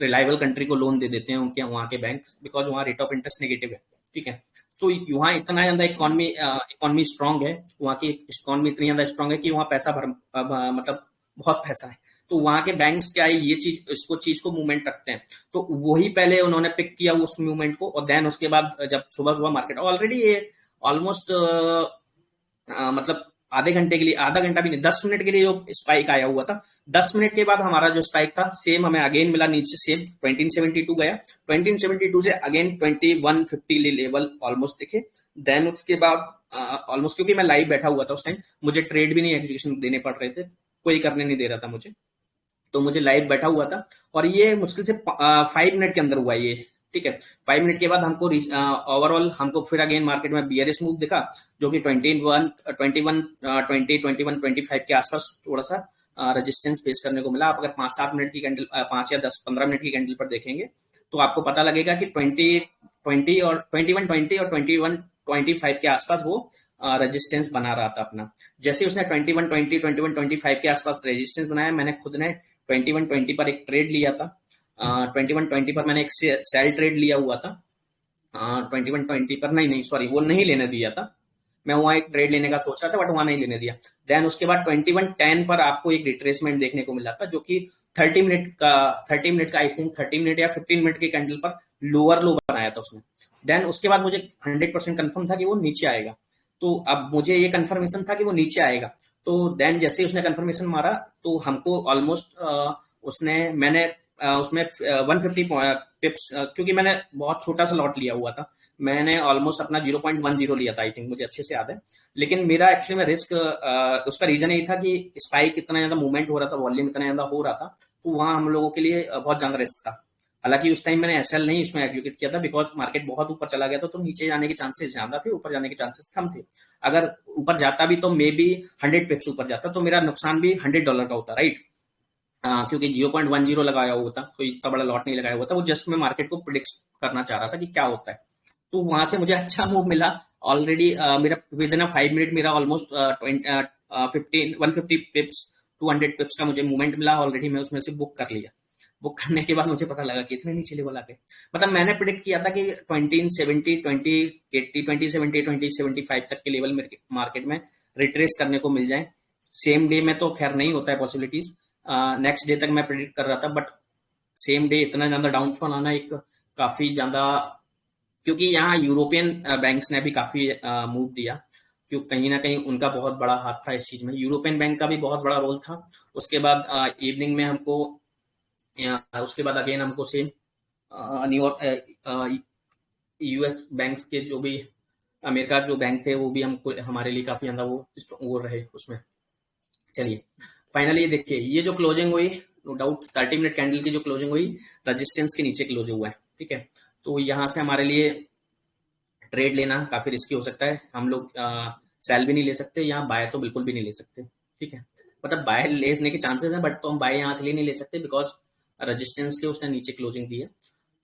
रिलायबल कंट्री को लोन दे देते हैं उनके वहाँ के बैंक, बिकॉज वहाँ रेट ऑफ इंटरेस्ट नेगेटिव है। ठीक है, तो वहाँ इतना ज्यादा इकोनॉमी स्ट्रांग है, वहाँ की इकोनॉमी इतनी ज्यादा स्ट्रांग है कि वहाँ पैसा मतलब बहुत पैसा है। तो वहां के बैंक्स क्या है, ये चीज को मूवमेंट रखते हैं, तो वही पहले उन्होंने पिक किया उस मूवमेंट को, और देन उसके बाद जब सुबह सुबह मार्केट ऑलरेडी ये ऑलमोस्ट मतलब आधे घंटे के लिए, आधा घंटा भी नहीं, 10 मिनट के लिए जो स्पाइक आया हुआ था, 10 मिनट के बाद हमारा जो स्पाइक था सेम हमें अगेन मिला नीचे, सेम 1972 गया, 1972 से अगेन 2150 लेवल ऑलमोस्ट दिखे। देन उसके बाद ऑलमोस्ट, क्योंकि मैं लाइव बैठा हुआ था उस टाइम, मुझे ट्रेड भी नहीं एग्जीक्यूशन देने पड़ रहे थे, कोई करने नहीं दे रहा था मुझे, तो मुझे लाइव बैठा हुआ था, और ये मुश्किल से 5 मिनट के अंदर हुआ ये, ठीक है। 5 मिनट के बाद हमको ओवरऑल हमको फिर अगेन मार्केट में बियरिश मूव दिखा, जो कि 21 20 21 25 के आसपास थोड़ा सा रेजिस्टेंस फेस करने को मिला। आप अगर 5-7 मिनट की कैंडल, 5 या 10-15 मिनट की कैंडल पर देखेंगे तो आपको पता लगेगा कि 21 और 2125 के आसपास वो रेजिस्टेंस बना रहा था अपना। जैसे उसने 2120 2125 के आसपास रेजिस्टेंस बनाया, मैंने खुद ने 2120 पर एक ट्रेड लिया था, 2120 पर मैंने एक सेल ट्रेड लिया हुआ था, 2120 पर नहीं सॉरी, वो नहीं लेने दिया था, मैं वहां एक ट्रेड लेने का सोच रहा था बट वहां नहीं लेने दिया। देन उसके बाद 2110 पर आपको एक रिट्रेसमेंट देखने को मिला था, जो कि 30 मिनट का आई थिंक 30 मिनट या 15 मिनट की कैंडल पर लोअर लो बनाया था उसने। देन उसके बाद मुझे 100% कंफर्म था कि वो नीचे आएगा, तो अब मुझे ये कंफर्मेशन था कि वो नीचे आएगा, तो देन जैसे उसने कंफर्मेशन मारा तो हमको ऑलमोस्ट मैंने उसमें 150 पिप्स, क्योंकि मैंने बहुत छोटा सा लॉट लिया हुआ था, मैंने ऑलमोस्ट अपना 0.10 लिया था आई थिंक, मुझे अच्छे से याद है। लेकिन मेरा एक्चुअली में रिस्क उसका रीजन यही था कि स्पाइक इतना ज्यादा मूवमेंट हो रहा था, वॉल्यूम इतना ज्यादा हो रहा था, तो वहां हम लोगों के लिए बहुत ज्यादा रिस्क था। हालांकि उस टाइम मैंने एसएल नहीं इसमें एग्जीक्यूट किया था, बिकॉज मार्केट बहुत ऊपर चला गया था, तो नीचे जाने के चांसेस ज्यादा थे, ऊपर जाने के चांसेस कम थे। अगर ऊपर जाता भी तो मे बी 100 पिप्स ऊपर जाता, तो मेरा नुकसान भी $100 का होता, राइट। क्योंकि 0.10 लगाया हुआ था, कोई इतना बड़ा लॉट नहीं लगाया हुआ था, वो जस्ट मैं मार्केट को प्रिडिक्ट करना चाह रहा था कि क्या होता है। तो वहां से मुझे अच्छा मूव मिला ऑलरेडी, मेरा विद इन 5 मिनट मेरा ऑलमोस्ट 150 पिप्स 200 पिप्स का मुझे मूवमेंट मिला ऑलरेडी, मैं उसमें से बुक कर लिया। बुक करने के बाद मुझे पता लगा कि इतने नीचे लेवल आ गए, मतलब मैंने प्रिडिक्ट किया था कि 2070 2080 2070 2075 तक के लेवल मार्केट में रिट्रेस करने को मिल जाए। सेम डे में तो खैर नहीं होता है पॉसिबिलिटीज, नेक्स्ट डे तक मैं प्रिडिक्ट कर रहा था, बट सेम डे इतना ज्यादा डाउनफॉल आना एक काफी ज्यादा, क्योंकि यहाँ यूरोपियन बैंक्स ने भी काफी मूव दिया, क्योंकि कहीं ना कहीं उनका बहुत बड़ा हाथ था इस चीज में, यूरोपियन बैंक का भी बहुत बड़ा रोल था। उसके बाद इवनिंग में हमको, उसके बाद अगेन हमको सेम न्यूयॉर्क यूएस बैंक्स के जो भी अमेरिका जो बैंक थे वो भी हमको हमारे लिए काफी ज्यादा वो रहे उसमें। चलिए फाइनली देखिए, ये जो क्लोजिंग हुई, नो डाउट 30 मिनट कैंडल की जो क्लोजिंग हुई रेजिस्टेंस के नीचे क्लोज हुआ है, ठीक है। तो यहाँ से हमारे लिए ट्रेड लेना काफी रिस्की हो सकता है, हम लोग सेल भी नहीं ले सकते, यहाँ बाय तो बिल्कुल भी नहीं ले सकते, ठीक है। मतलब बाय लेने के चांसेस हैं, बट तो हम बाय यहाँ से नहीं ले सकते, बिकॉज रेजिस्टेंस के उसने नीचे क्लोजिंग दी है,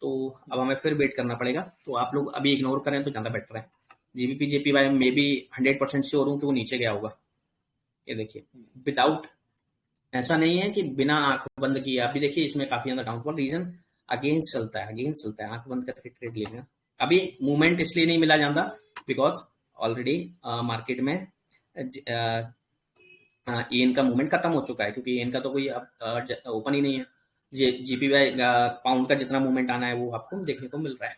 तो अब हमें फिर वेट करना पड़ेगा। तो आप लोग अभी इग्नोर करें तो ज्यादा बेटर है। जीबीपी जेपीवाई में भी 100% श्योर हूँ कि वो नीचे गया होगा, ये देखिए विदाउट, ऐसा नहीं है कि बिना आंख बंद किए। अभी देखिए इसमें काफी ज्यादा डाउनफॉल, रीजन अगेंस्ट चलता है, आंख बंद करके ट्रेड लेना। अभी मूवमेंट इसलिए नहीं मिला जाता बिकॉज ऑलरेडी मार्केट में एन का मूवमेंट खत्म हो चुका है, क्योंकि एन का तो कोई अब ओपन ही नहीं है। जीपीवाई पाउंड का जितना मूवमेंट आना है वो आपको देखने को मिल रहा है।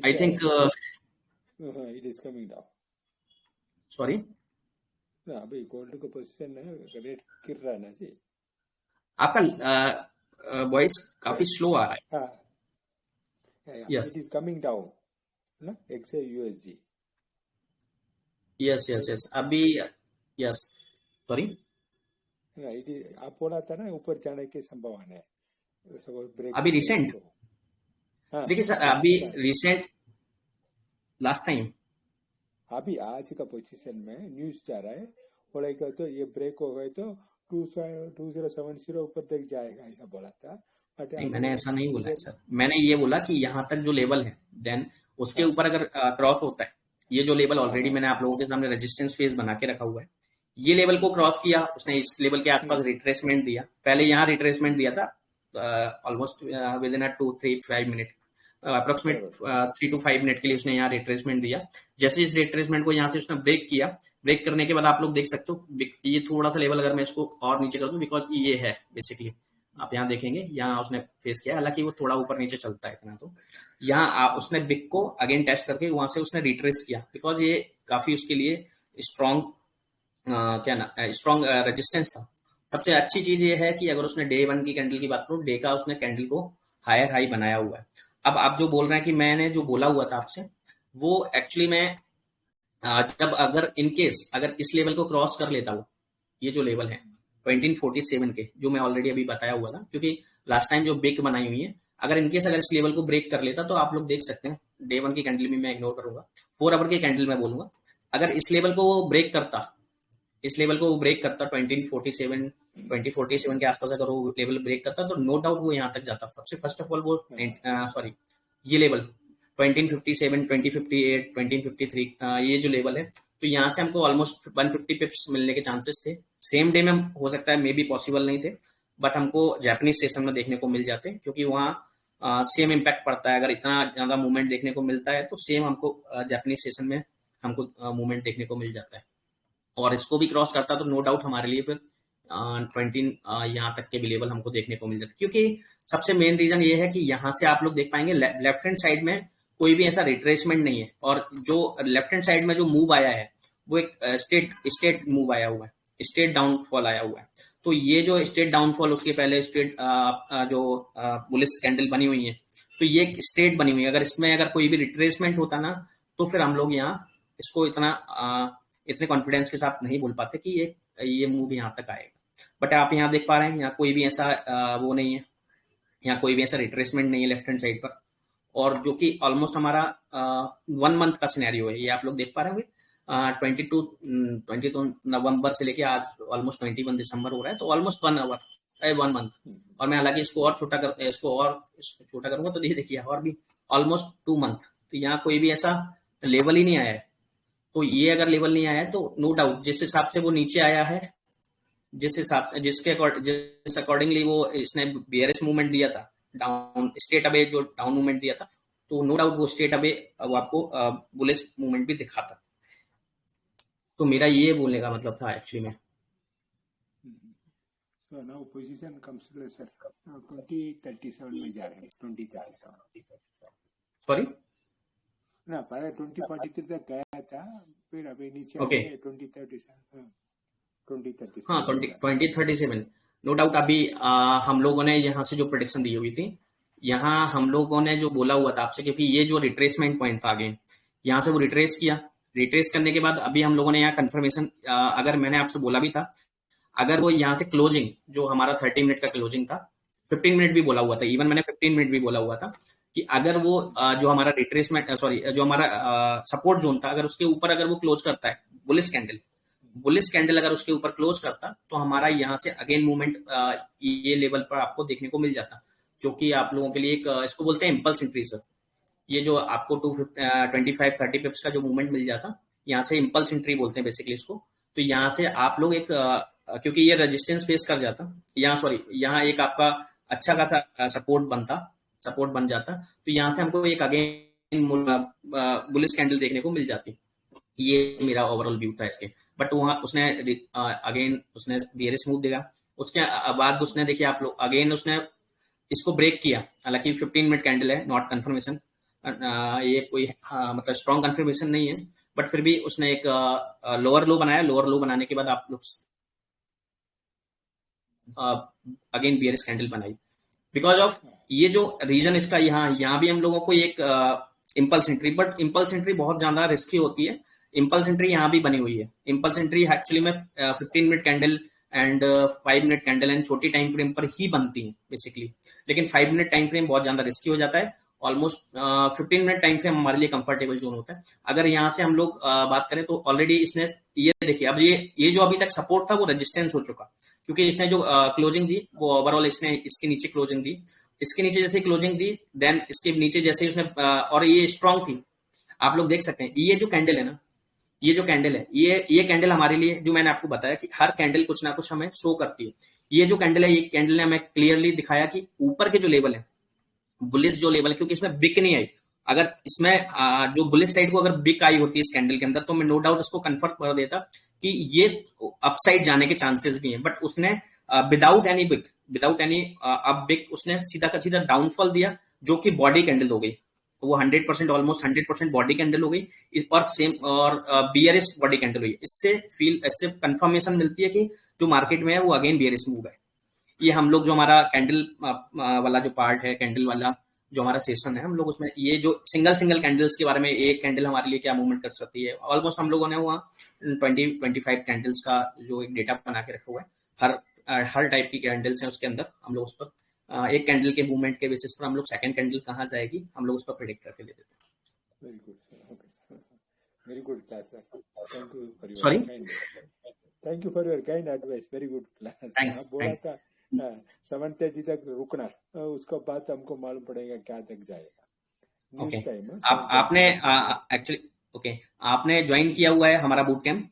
I think it is coming down. Sorry, अभी गोल्ड का पोजीशन रेट गिर रहा है ना जी, आपका वॉइस काफी स्लो आ रहा है। इट इज कमिंग डाउन ना, एक्से यूएसडी। यस अभी, यस सॉरी, आप बोला था ना ऊपर जाने की संभावना है, अभी रिसेंट, देखिए सर अभी रिसेंट लास्ट टाइम, अभी आज का पोजीशन में न्यूज जा रहा है, बोला तो ये ब्रेक हो गए तो 2070 ऊपर तक जाएगा, ऐसा बोला था। बट मैंने ऐसा नहीं बोला सर, मैंने ये बोला कि यहाँ तक जो लेवल है देन उसके ऊपर अगर क्रॉस होता है, ये जो लेवल ऑलरेडी मैंने आप लोगों के सामने रेजिस्टेंस फेज बना के रखा हुआ है, ये लेवल को क्रॉस किया उसने, इस लेवल के आसपास रिट्रेसमेंट दिया, पहले यहाँ रिट्रेसमेंट दिया था almost with in 2-3-5 minute, approximate 3 to 5 minute के लिए उसने यहाँ रिट्रेसमेंट दिया। जैसे इस रिट्रेसमेंट को यहाँ से उसने ब्रेक किया, ब्रेक करने के बाद आप लोग देख सकते हो ये थोड़ा सा लेवल अगर मैं इसको और नीचे कर दूं, बिकॉज ये है बेसिकली आप यहाँ देखेंगे यहाँ उसने फेस किया, हालांकि वो थोड़ा ऊपर नीचे चलता है इतना। तो यहाँ उसने बिग को अगेन टेस्ट करके वहां से उसने रिट्रेस किया, बिकॉज ये काफी उसके लिए स्ट्रॉन्ग स्ट्रॉन्ग रेजिस्टेंस था। सबसे अच्छी चीज ये है कि अगर उसने डे 1 की कैंडल की बात करूं, डे का उसने कैंडल को हायर हाई बनाया हुआ है। अब आप जो बोल रहे हैं कि मैंने जो बोला हुआ था आपसे, वो एक्चुअली मैं जब अगर इनकेस अगर इस लेवल को क्रॉस कर लेता हूँ, ये जो लेवल है 1947 के जो मैं ऑलरेडी अभी बताया हुआ था, क्योंकि लास्ट टाइम जो बिग बनाई हुई है, अगर इनकेस अगर इस लेवल को ब्रेक कर लेता तो आप लोग देख सकते हैं डे 1 की कैंडल भी मैं इग्नोर करूंगा, 4 आवर की कैंडल मैं बोलूंगा, अगर इस लेवल को वो ब्रेक करता, इस लेवल को वो ब्रेक करता 2047 के आसपास अगर वो लेवल ब्रेक करता तो नो डाउट वो यहाँ तक जाता। सबसे फर्स्ट ऑफ ऑल वो सॉरी ये लेवल 1957, 2058, 2053 ये जो लेवल है, तो यहाँ से हमको ऑलमोस्ट 150 पिप्स मिलने के चांसेस थे। सेम डे में हो सकता है मे बी पॉसिबल नहीं थे, बट हमको जापानीज सेशन में देखने को मिल जाते, क्योंकि वहाँ सेम इम्पैक्ट पड़ता है। अगर इतना ज्यादा मूवमेंट देखने को मिलता है तो सेम हमको जापानीज सेशन में हमको मूवमेंट देखने को मिल जाता है, और इसको भी क्रॉस करता तो नो डाउट हमारे लिए फिर 20 यहाँ तक के भी लेवल हमको देखने को मिल जाता। क्योंकि सबसे मेन रीजन ये है कि यहाँ से आप लोग देख पाएंगे लेफ्ट हैंड साइड में कोई भी ऐसा रिट्रेसमेंट नहीं है, और जो लेफ्ट हैंड साइड में जो मूव आया है वो एक स्टेट मूव आया हुआ है, स्टेट डाउनफॉल आया हुआ है। तो ये जो स्टेट डाउनफॉल, उसके पहले स्टेट जो बुलिश कैंडल बनी हुई है, तो ये एक स्टेट बनी हुई है। अगर इसमें अगर कोई भी रिट्रेसमेंट होता ना, तो फिर हम लोग यहाँ इसको इतने कॉन्फिडेंस के साथ नहीं बोल पाते कि ये मूव यहाँ तक आएगा। बट आप यहाँ देख पा रहे हैं यहाँ कोई भी ऐसा वो नहीं है, यहाँ कोई भी ऐसा रिट्रेसमेंट नहीं है लेफ्ट हैंड साइड पर, और जो कि ऑलमोस्ट हमारा 1 मंथ का सिनेरियो है। ये आप लोग देख पा रहे होंगे 22 नवंबर से लेके आज ऑलमोस्ट 21 दिसंबर हो रहा है, तो ऑलमोस्ट 1 मंथ। और मैं हालांकि इसको और छोटा करूंगा तो देखिए और भी ऑलमोस्ट 2 मंथ। तो यहाँ कोई भी ऐसा लेवल ही नहीं आया है। तो ये अगर लेवल नहीं आया है तो नो डाउट जिस हिसाब से वो नीचे आया है, जिस अकॉर्डिंगली वो इसने बेयरिश मूवमेंट दिया था, डाउन स्टेट अवे जो डाउन मूवमेंट दिया था, तो नो डाउट वो स्टेट अवे वो आपको बुलिश मूवमेंट भी दिखाता। तो मेरा ये बोलने का मतलब था एक्चुअली में। So now position comes to sir 2037 में जा रहे हैं, 2037 सॉरी ना, पहले 2043 तक गया था, फिर अभी नीचे ओके 2037 हाँ 2037 नो डाउट। अभी हम लोगों ने यहाँ से जो प्रेडिक्शन दी हुई थी, यहाँ हम लोगों ने जो बोला हुआ था आपसे, क्योंकि ये जो रिट्रेसमेंट पॉइंट था अगेन यहाँ से वो रिट्रेस किया, रिट्रेस करने के बाद अभी हम लोगों ने यहाँ कंफर्मेशन, अगर मैंने आपसे बोला भी था, अगर वो यहाँ से क्लोजिंग जो हमारा 30 मिनट का क्लोजिंग था, 15 मिनट भी बोला हुआ था, इवन मैंने 15 मिनट भी बोला हुआ था कि अगर वो जो हमारा रिट्रेसमेंट जो हमारा सपोर्ट जोन था, अगर उसके ऊपर अगर वो क्लोज करता है बुलिश कैंडल अगर उसके ऊपर क्लोज करता, तो हमारा यहाँ से अगेन मूवमेंट ये लेवल पर आपको देखने को मिल जाता, जो कि आप लोगों के लिए एक इसको बोलते हैं इम्पल्स इंक्रीज। ये जो आपको 25-30 पिप्स का जो मूवमेंट मिल जाता, यहाँ से इम्पल्स एंट्री बोलते हैं बेसिकली इसको। तो यहाँ से आप लोग एक क्योंकि ये रेजिस्टेंस फेस कर जाता, यहाँ एक आपका अच्छा खासा सपोर्ट बन जाता, तो यहाँ से हमको एक अगेन बुलिश कैंडल देखने को मिल जाती। ये मेरा ओवरऑल व्यू था इसके। बट वहाँ उसने अगेन उसने बेयरिश मूव दिया, उसके बाद उसने देखिए आप लोग अगेन उसने इसको ब्रेक किया, हालांकि 15 मिनट कैंडल है, नॉट कंफर्मेशन, ये कोई मतलब स्ट्रॉन्ग कंफर्मेशन नहीं है, बट फिर भी उसने एक लोअर लो बनाया। लोअर लो बनाने के बाद आप लोग अगेन बेयरिश कैंडल बनाई, बिकॉज ऑफ ये जो रीजन इसका यहाँ भी हम लोगों को एक impulse entry, but impulse entry बहुत ज्यादा रिस्की होती है। इम्पल्स एंट्री यहाँ भी बनी हुई है। इम्पल्स एंट्री एक्चुअली में 15 minute candle and 5 minute candle and छोटी टाइम फ्रेम पर ही बनती है बेसिकली, लेकिन 5 मिनट टाइम फ्रेम बहुत ज्यादा रिस्की हो जाता है। ऑलमोस्ट 15 मिनट टाइम फ्रेम हमारे लिए कंफर्टेबल जोन होता है। अगर यहाँ से हम लोग बात करें तो ऑलरेडी इसने ये देखिए, अब ये जो अभी तक सपोर्ट था वो रेजिस्टेंस हो चुका, क्योंकि इसने जो क्लोजिंग दी वो ओवरऑल इसने इसके नीचे क्लोजिंग दी, इसके नीचे जैसे क्लोजिंग दी, देन इसके नीचे जैसे उसने और ये स्ट्रॉन्ग थी। आप लोग देख सकते हैं ये जो कैंडल है ना, ये जो कैंडल है, ये कैंडल हमारे लिए, जो मैंने आपको बताया कि हर कैंडल कुछ ना कुछ हमें शो करती है। ये जो कैंडल है, ये कैंडल ने हमें क्लियरली दिखाया कि ऊपर के जो लेवल है बुलिश जो लेवल है, क्योंकि इसमें बिक नहीं आई, अगर इसमें जो बुलिश साइड को अगर बिक आई होती है इस कैंडल के अंदर, तो मैं नो डाउट इसको कंफर्म कर देता कि ये अपसाइड जाने के चांसेस भी हैं, बट उसने विदाउट एनी बिक, विदाउट एनी अप बिक, उसने सीधा का सीधा डाउनफॉल दिया, जो कि बॉडी कैंडल हो गई, वो 100% ऑलमोस्ट 100% बॉडी कैंडल हो गई, और सेम और बियरिश बॉडी कैंडल हुई। इससे कंफर्मेशन मिलती है कि जो मार्केट में है वो अगेन बियरिश मूव है। ये हम लोग जो हमारा कैंडल वाला जो पार्ट है, कैंडल वाला जो हमारा सेशन है, हम लोग उसमें ये जो सिंगल कैंडल्स के बारे में, एक कैंडल हमारे लिए क्या मूवमेंट कर सकती है, ऑलमोस्ट हम लोगों ने वहाँ 20-25 कैंडल्स का जो एक डेटा बना के रखा हुआ है, हर टाइप की कैंडल्स हैं उसके अंदर, हम लोग उस पर एक कैंडल के मूवमेंट के बेसिस पर हम लोग सेकंड कैंडल कहाँ जाएगी हम लोग उस पर प्रेडिक्ट करके दे देते हैं। Very good sir, okay sir, very good class sir, thank you for your sorry, kind, thank you for your kind advice, very good class. आप बोला था 7:30 तक रुकना, उसका बाद हमको मालूम पड़ेगा क्या तक जाएगा न्यूज ओके। टाइम। आपने एक्चुअली ओके, आपने ज्वाइन किया हुआ है हमारा बूट कैंप?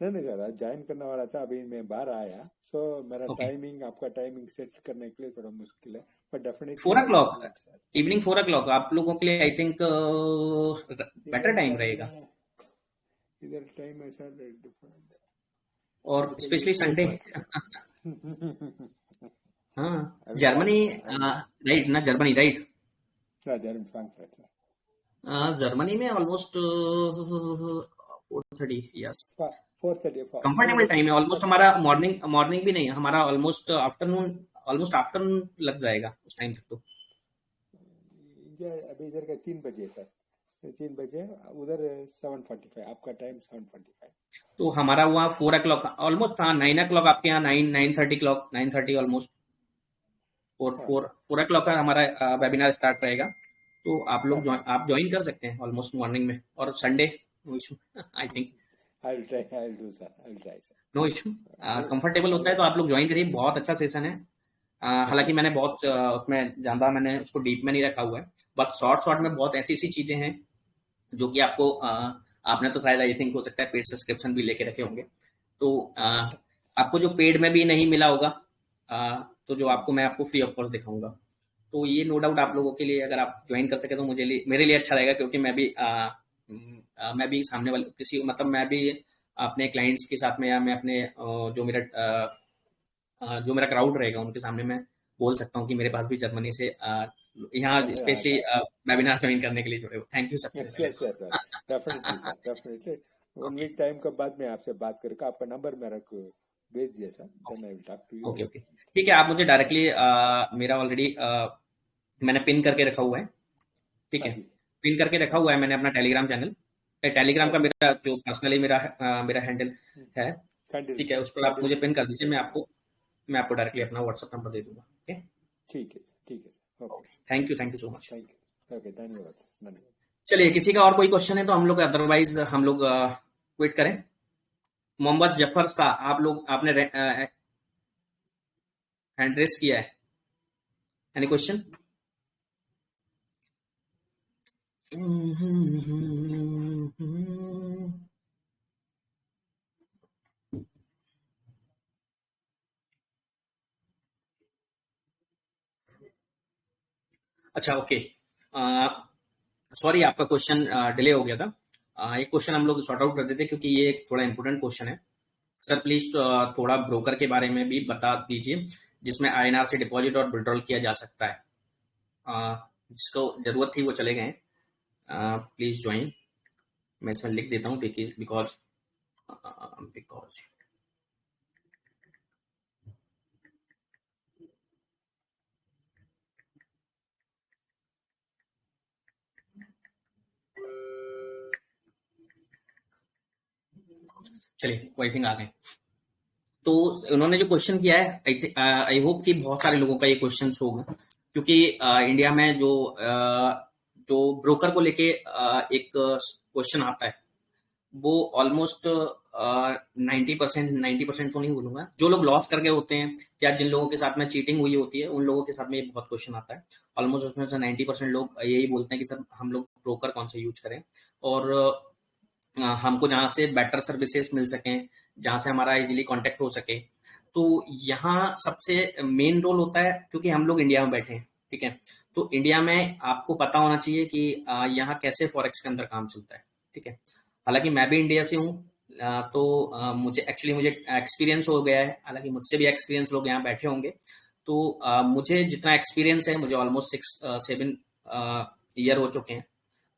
नहीं सर, आज ज्वाइन करने वाला था, अभी मैं बाहर आया, सो मेरा ओके, टाइमिंग, आपका टाइमिंग सेट करने के लिए थोड़ा मुश्किल है, पर definitely 4 I will o'clock, do it sir. Evening 4 o'clock आप लोगों के लिए आई थिंक बेटर टाइम रहेगा, इधर टाइम है सर डिफरेंट, और स्पेशली संडे। हाँ, अभी जर्मनी बात राइट ना, Germany right, German Frankfurt sir, Germany में ऑलमोस्ट 4:30, यस 4:30 कंफर्टेबल टाइम है, ऑलमोस्ट हमारा मॉर्निंग भी नहीं, हमारा ऑलमोस्ट आफ्टरनून लग जाएगा उस टाइम तक तो। इंडिया अभी इधर का 3 बजे सर, 3 बजे, उधर 7:45, आपका टाइम 7:45, तो हमारा वहाँ 4 o'clock ऑलमोस्ट, हाँ 9 o'clock आपके यहाँ, 9:30 ऑलमोस्ट, 4 o'clock का हमारा वेबिनार स्टार्ट रहेगा, तो आप लोग आप ज्वाइन कर सकते हैं ऑलमोस्ट मॉर्निंग में, और Sunday no issue, I think I will try sir. No issue, comfortable होता है तो आप लोग ज्वाइन करिए, बहुत अच्छा सेशन है। हालांकि मैंने बहुत उसमें ज्यादा मैंने उसको डीप में नहीं रखा हुआ है, बट शॉर्ट में बहुत ऐसी चीजें हैं जो कि आपको आपने तो शायद आई थिंक हो सकता है पेड सब्सक्रिप्शन भी लेके रखे होंगे, तो आपको जो पेड में भी नहीं मिला होगा, तो जो आपको मैं आपको फ्री ऑफ कॉस्ट दिखाऊंगा, तो ये नो डाउट आप लोगों के लिए अगर आप ज्वाइन कर सके तो मेरे लिए अच्छा रहेगा, क्योंकि मैं भी सामने वाले किसी, मतलब मैं भी अपने क्लाइंट्स के साथ में, या मैं अपने जो मेरा क्राउड रहेगा उनके सामने मैं बोल सकता हूँ कि मेरे पास भी जर्मनी से यहाँ स्पेशली वेबिनार ज्वाइन करने के लिए जुड़े हो। थैंक यू सबसे पहले। Definitely sir, definitely 1 week time के बाद मैं आपसे बात करके आपका नंबर मेरा को भेज दिया sir, then I will talk to you. Okay, ठीक है, आप मुझे डायरेक्टली मेरा ऑलरेडी मैंने पिन करके रखा हुआ है, ठीक है, पिन करके रखा हुआ है मैंने अपना टेलीग्राम चैनल, टेलीग्राम का मेरा जो पर्सनली मेरा हैंडल है, ठीक है, उस पर आप मुझे पिन कर दीजिए, मैं आपको डायरेक्टली अपना व्हाट्सएप नंबर दे दूंगा। ओके, ठीक है sir, okay, thank you so much, thank you, okay, धन्यवाद। चलिए, किसी का और कोई क्वेश्चन है तो हम लोग, अदरवाइज हम लोग क्विट करें। मोहम्मद जफर शाह, आपने हैंड रेस किया है, एनी क्वेश्चन? अच्छा, ओके, सॉरी आपका क्वेश्चन डिले हो गया था, एक क्वेश्चन हम लोग सॉर्ट आउट कर देते क्योंकि ये एक थोड़ा इंपॉर्टेंट क्वेश्चन है। सर प्लीज थोड़ा ब्रोकर के बारे में भी बता दीजिए जिसमें INR से डिपॉजिट और विड्रॉल किया जा सकता है, जिसको जरूरत थी वो चले गए, प्लीज ज्वाइन, मैं इसमें लिख देता हूँ बिकॉज चलिए, वो आई थिंक आ गए। तो उन्होंने जो क्वेश्चन किया है, आई होप कि बहुत सारे लोगों का ये क्वेश्चन होगा, क्योंकि इंडिया में जो ब्रोकर को लेके एक क्वेश्चन आता है, वो ऑलमोस्ट 90% तो नहीं बोलूंगा, जो लोग लॉस करके होते हैं या जिन लोगों के साथ में चीटिंग हुई होती है, उन लोगों के साथ में ये बहुत क्वेश्चन आता है। ऑलमोस्ट उसमें से 90% लोग यही बोलते हैं कि सर हम लोग ब्रोकर कौन से यूज करें, और हमको जहाँ से बेटर सर्विसेज मिल सकें, जहाँ से हमारा इजीली कांटेक्ट हो सके। तो यहाँ सबसे मेन रोल होता है, क्योंकि हम लोग इंडिया में बैठे हैं, ठीक है। तो इंडिया में आपको पता होना चाहिए कि यहाँ कैसे फॉरेक्स के अंदर काम चलता है, ठीक है। हालांकि मैं भी इंडिया से हूँ, तो मुझे एक्सपीरियंस हो गया है, हालांकि मुझसे भी एक्सपीरियंस लोग यहाँ बैठे होंगे। तो मुझे जितना एक्सपीरियंस है, मुझे ऑलमोस्ट 6-7 ईयर हो चुके हैं।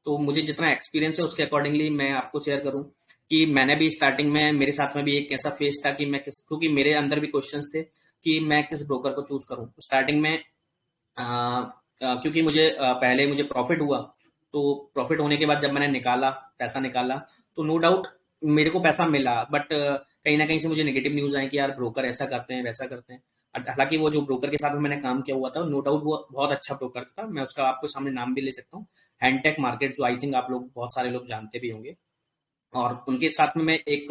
तो मुझे जितना एक्सपीरियंस है उसके अकॉर्डिंगली मैं आपको शेयर करूं कि मैंने भी स्टार्टिंग में, मेरे साथ में भी एक ऐसा फेज था कि क्योंकि मेरे अंदर भी क्वेश्चंस थे कि मैं किस ब्रोकर को चूज करूं स्टार्टिंग में। क्योंकि पहले मुझे प्रॉफिट हुआ, तो प्रॉफिट होने के बाद जब मैंने पैसा निकाला, तो नो डाउट मेरे को पैसा मिला, बट कहीं ना कहीं से मुझे नेगेटिव न्यूज आए कि यार ब्रोकर ऐसा करते हैं, वैसा करते हैं। हालांकि वो जो ब्रोकर के साथ में मैंने काम किया हुआ था, नो डाउट वो बहुत अच्छा ब्रोकर था, मैं उसका आपको सामने नाम भी ले सकता हूँ, हैंडटेक मार्केट, जो आई थिंक आप लोग बहुत सारे लोग जानते भी होंगे। और उनके साथ में मैं एक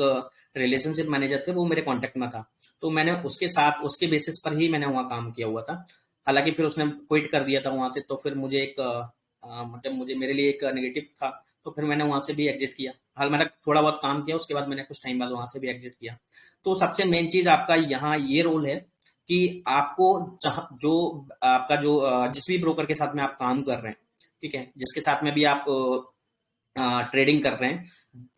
रिलेशनशिप मैनेजर थे, वो मेरे कांटेक्ट में था, तो मैंने उसके बेसिस पर ही मैंने वहाँ काम किया हुआ था। हालांकि फिर उसने क्विट कर दिया था वहां से, तो फिर मुझे मतलब मुझे मेरे लिए एक नेगेटिव था, तो फिर मैंने वहां से भी एग्जिट किया। हाल मैंने थोड़ा बहुत काम किया, उसके बाद मैंने कुछ टाइम बाद वहां से भी एग्जिट किया। तो सबसे मेन चीज आपका यहाँ ये रोल है कि आपको जो आपका जो जिस भी ब्रोकर के साथ में आप काम कर रहे हैं, ठीक है, जिसके साथ में भी आप ट्रेडिंग कर रहे हैं,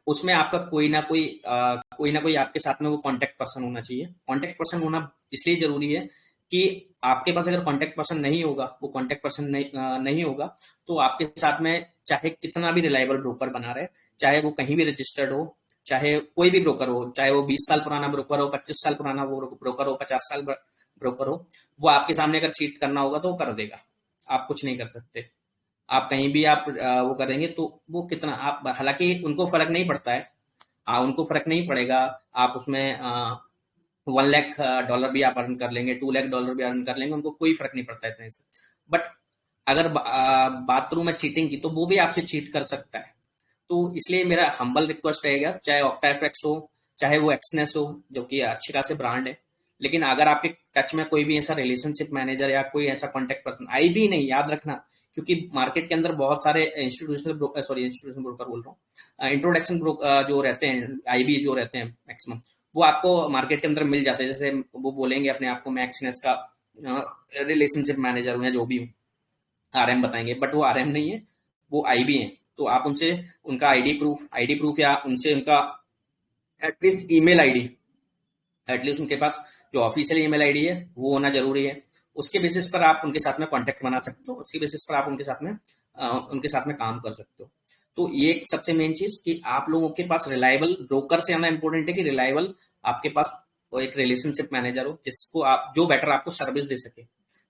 उसमें आपका कोई ना कोई आपके साथ में वो कांटेक्ट पर्सन होना चाहिए। कांटेक्ट पर्सन होना इसलिए जरूरी है कि आपके पास अगर कांटेक्ट पर्सन नहीं होगा, वो कांटेक्ट पर्सन नहीं होगा, तो आपके साथ में चाहे कितना भी रिलायबल ब्रोकर बना रहे, चाहे वो कहीं भी रजिस्टर्ड हो, चाहे कोई भी ब्रोकर हो, चाहे वो 20 साल पुराना ब्रोकर हो, 25 साल पुराना वो ब्रोकर हो, 50 साल ब्रोकर हो, वो आपके सामने अगर चीट करना होगा तो वो कर देगा, आप कुछ नहीं कर सकते। आप कहीं भी आप वो करेंगे तो वो कितना आप, हालांकि उनको फर्क नहीं पड़ता है, उनको फर्क नहीं पड़ेगा। आप उसमें $1 लाख भी आप अर्न कर लेंगे, $2 लाख भी अर्न कर लेंगे, उनको कोई फर्क नहीं पड़ता है इतने से। बट अगर बात करूं मैं चीटिंग की, तो वो भी आपसे चीट कर सकता है। तो इसलिए मेरा हम्बल रिक्वेस्ट रहेगा, चाहे ऑक्टाएफएक्स हो, चाहे वो एक्सनेस हो, जो कि अच्छे खासे ब्रांड है, लेकिन अगर आपके टच में कोई भी ऐसा रिलेशनशिप मैनेजर या कोई ऐसा कॉन्टेक्ट पर्सन, आई भी नहीं, याद रखना, क्योंकि मार्केट के अंदर बहुत सारे इंस्टीट्यूशनल ब्रोकर बोल रहा हूँ, इंट्रोडक्शन जो रहते हैं, आईबी जो रहते हैं मैक्सिमम, वो आपको मार्केट के अंदर मिल जाते हैं। जैसे वो बोलेंगे अपने आप को मैं एक्सनेस का रिलेशनशिप मैनेजर हूँ या जो भी हूँ, आरएम बताएंगे, बट वो आरएम नहीं है, वो आईबी है। तो आप उनसे उनका आईडी प्रूफ या उनसे उनका एटलीस्ट ईमेल आईडी, एटलीस्ट उनके पास जो ऑफिशियल ईमेल आईडी है वो होना जरूरी है। उसके बेसिस पर आप उनके साथ में कांटेक्ट बना सकते हो, उसके बेसिस पर आप उनके साथ में काम कर सकते हो। तो ये सबसे मेन चीज कि आप लोगों के पास रिलायबल ब्रोकर से आना इंपॉर्टेंट है, कि रिलायबल आपके पास एक रिलेशनशिप मैनेजर हो, जिसको आप जो बेटर आपको सर्विस दे सके।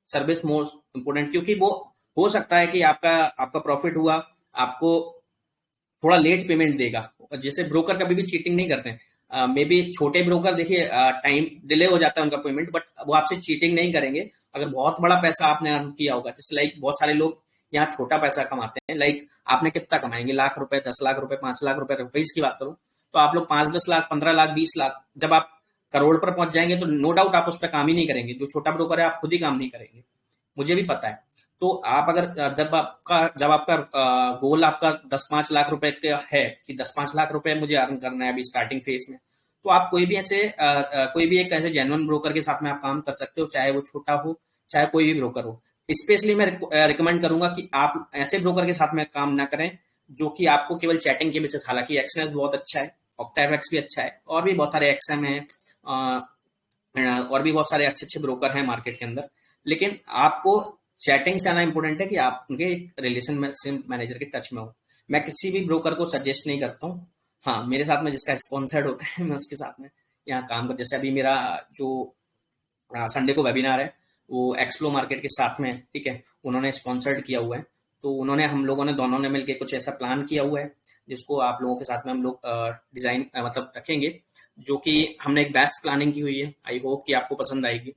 सर्विस मोस्ट इंपोर्टेंट, क्योंकि वो हो सकता है कि आपका प्रॉफिट हुआ, आपको थोड़ा लेट पेमेंट देगा। जैसे ब्रोकर कभी भी चीटिंग नहीं करते हैं, मे बी छोटे ब्रोकर देखिए टाइम डिले हो जाता है उनका पेमेंट, बट वो आपसे चीटिंग नहीं करेंगे अगर बहुत बड़ा पैसा आपने अर्न किया होगा। जैसे लाइक बहुत सारे लोग यहाँ छोटा पैसा कमाते हैं, लाइक आपने कितना कमाएंगे, लाख रुपए, 10 लाख रुपए, 5 लाख रुपए की बात करूं, तो आप लोग 5-10 लाख, 15 लाख, 20 लाख, जब आप करोड़ पर पहुंच जाएंगे तो नो डाउट आप उस पर काम ही नहीं करेंगे। जो छोटा ब्रोकर है आप खुद ही काम नहीं करेंगे, मुझे भी पता है। तो आप अगर जब आपका गोल आपका 10-5 लाख रुपए का है कि 10-5 लाख रुपए मुझे अर्न करना है अभी स्टार्टिंग फेज में, तो आप कोई भी एक ऐसे जेन्युइन ब्रोकर के साथ में आप काम कर सकते हो, चाहे वो छोटा हो, चाहे कोई भी ब्रोकर हो। स्पेशली मैं रिकमेंड करूंगा कि आप ऐसे ब्रोकर के साथ में काम ना करें जो कि आपको केवल चैटिंग के बेसिस, हालांकि एक्सनेस बहुत अच्छा है, ऑक्टाएफएक्स भी अच्छा है, और भी बहुत सारे एक्सएम है, और भी बहुत सारे अच्छे अच्छे ब्रोकर हैं मार्केट के अंदर, लेकिन आपको चैटिंग से आना इंपॉर्टेंट है कि आप उनके रिलेशन मैनेजर के टच में हो। मैं किसी भी ब्रोकर को सजेस्ट नहीं करता हूँ, हाँ मेरे साथ में जिसका स्पॉन्सर्ड होता है मैं उसके साथ में यहाँ काम कर, जैसे अभी मेरा जो संडे को वेबिनार है वो एक्सप्लो मार्केट के साथ में है, ठीक है, उन्होंने स्पॉन्सर्ड किया हुआ है। तो हम लोगों ने दोनों ने मिलकर कुछ ऐसा प्लान किया हुआ है जिसको आप लोगों के साथ में हम लोग डिजाइन मतलब रखेंगे, जो कि हमने एक बेस्ट प्लानिंग की हुई है। आई होप कि आपको पसंद आएगी।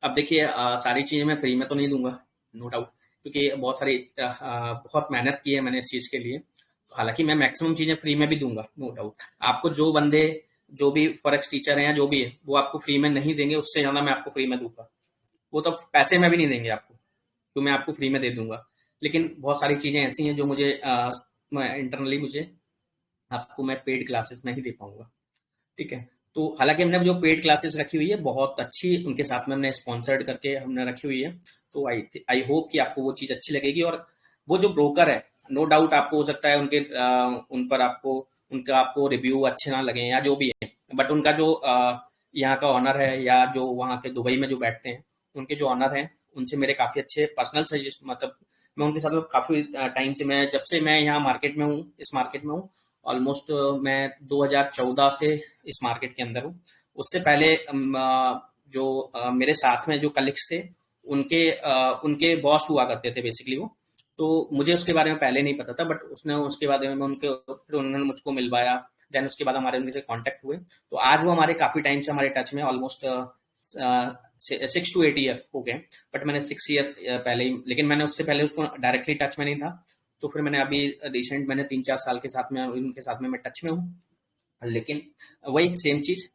अब देखिए सारी चीजें मैं फ्री में तो नहीं दूंगा, नो डाउट, क्योंकि बहुत मेहनत की है मैंने इस चीज के लिए। हालांकि मैं मैक्सिमम चीजें फ्री में भी दूंगा, नो डाउट। आपको जो भी फॉरेक्स टीचर हैं या जो भी है, वो आपको फ्री में नहीं देंगे, उससे ज्यादा मैं आपको फ्री में दूंगा। वो तो पैसे में भी नहीं देंगे आपको, तो मैं आपको फ्री में दे दूंगा। लेकिन बहुत सारी चीजें ऐसी हैं जो मुझे इंटरनली आपको मैं पेड क्लासेस नहीं दे पाऊंगा, ठीक है। तो हालांकि हमने जो पेड क्लासेस रखी हुई है बहुत अच्छी, उनके साथ में हमने स्पॉन्सर्ड करके हमने रखी हुई है। तो आई होप कि आपको वो चीज अच्छी लगेगी। और वो जो ब्रोकर है, नो डाउट आपको हो सकता है उनके उन पर आपको उनका आपको रिव्यू अच्छे ना लगे या जो भी है, बट उनका जो यहाँ का ऑनर है या जो वहाँ के दुबई में जो बैठते हैं उनके जो ऑनर हैं, उनसे मेरे काफी अच्छे पर्सनल सजेस्ट, मतलब मैं उनके साथ में काफी टाइम से, मैं जब से मैं यहाँ मार्केट में हूँ, इस मार्केट में हूँ, ऑलमोस्ट मैं 2014 से इस मार्केट के अंदर हूँ। उससे पहले जो मेरे साथ में जो कलीग्स थे उनके बॉस हुआ करते थे बेसिकली वो। तो मुझे उसके बारे में पहले नहीं पता था, बट उसने उसके बारे में उनके फिर उन्होंने मुझको मिलवाया। देन उसके बाद हमारे उनसे कांटेक्ट हुए। तो आज वो हमारे काफी टाइम से हमारे टच में, ऑलमोस्ट 6 to 8 ईयर हो गए। बट मैंने 6 ईयर पहले ही, लेकिन मैंने उससे पहले उसको डायरेक्टली टच में नहीं था। तो फिर मैंने अभी रिसेंट मैंने 3-4 साल के साथ में उनके साथ में मैं टच में हूँ। लेकिन वही सेम चीज,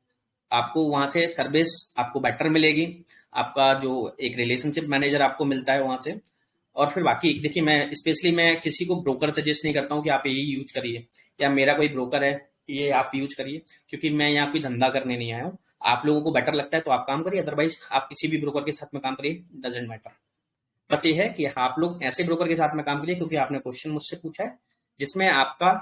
आपको वहां से सर्विस आपको बेटर मिलेगी। आपका जो एक रिलेशनशिप मैनेजर आपको मिलता है वहां से। और फिर बाकी देखिए, मैं स्पेशली मैं किसी को ब्रोकर सजेस्ट नहीं करता हूँ कि आप यही यूज करिए या मेरा कोई ब्रोकर है ये आप यूज करिए, क्योंकि मैं यहाँ कोई धंधा करने नहीं आया हूँ। आप लोगों को बेटर लगता है तो आप काम करिए, अदरवाइज आप किसी भी ब्रोकर के साथ में काम करिए, डजेंट मैटर। बस ये है कि आप लोग ऐसे ब्रोकर के साथ में काम करिए, क्योंकि आपने क्वेश्चन मुझसे पूछा है जिसमें आपका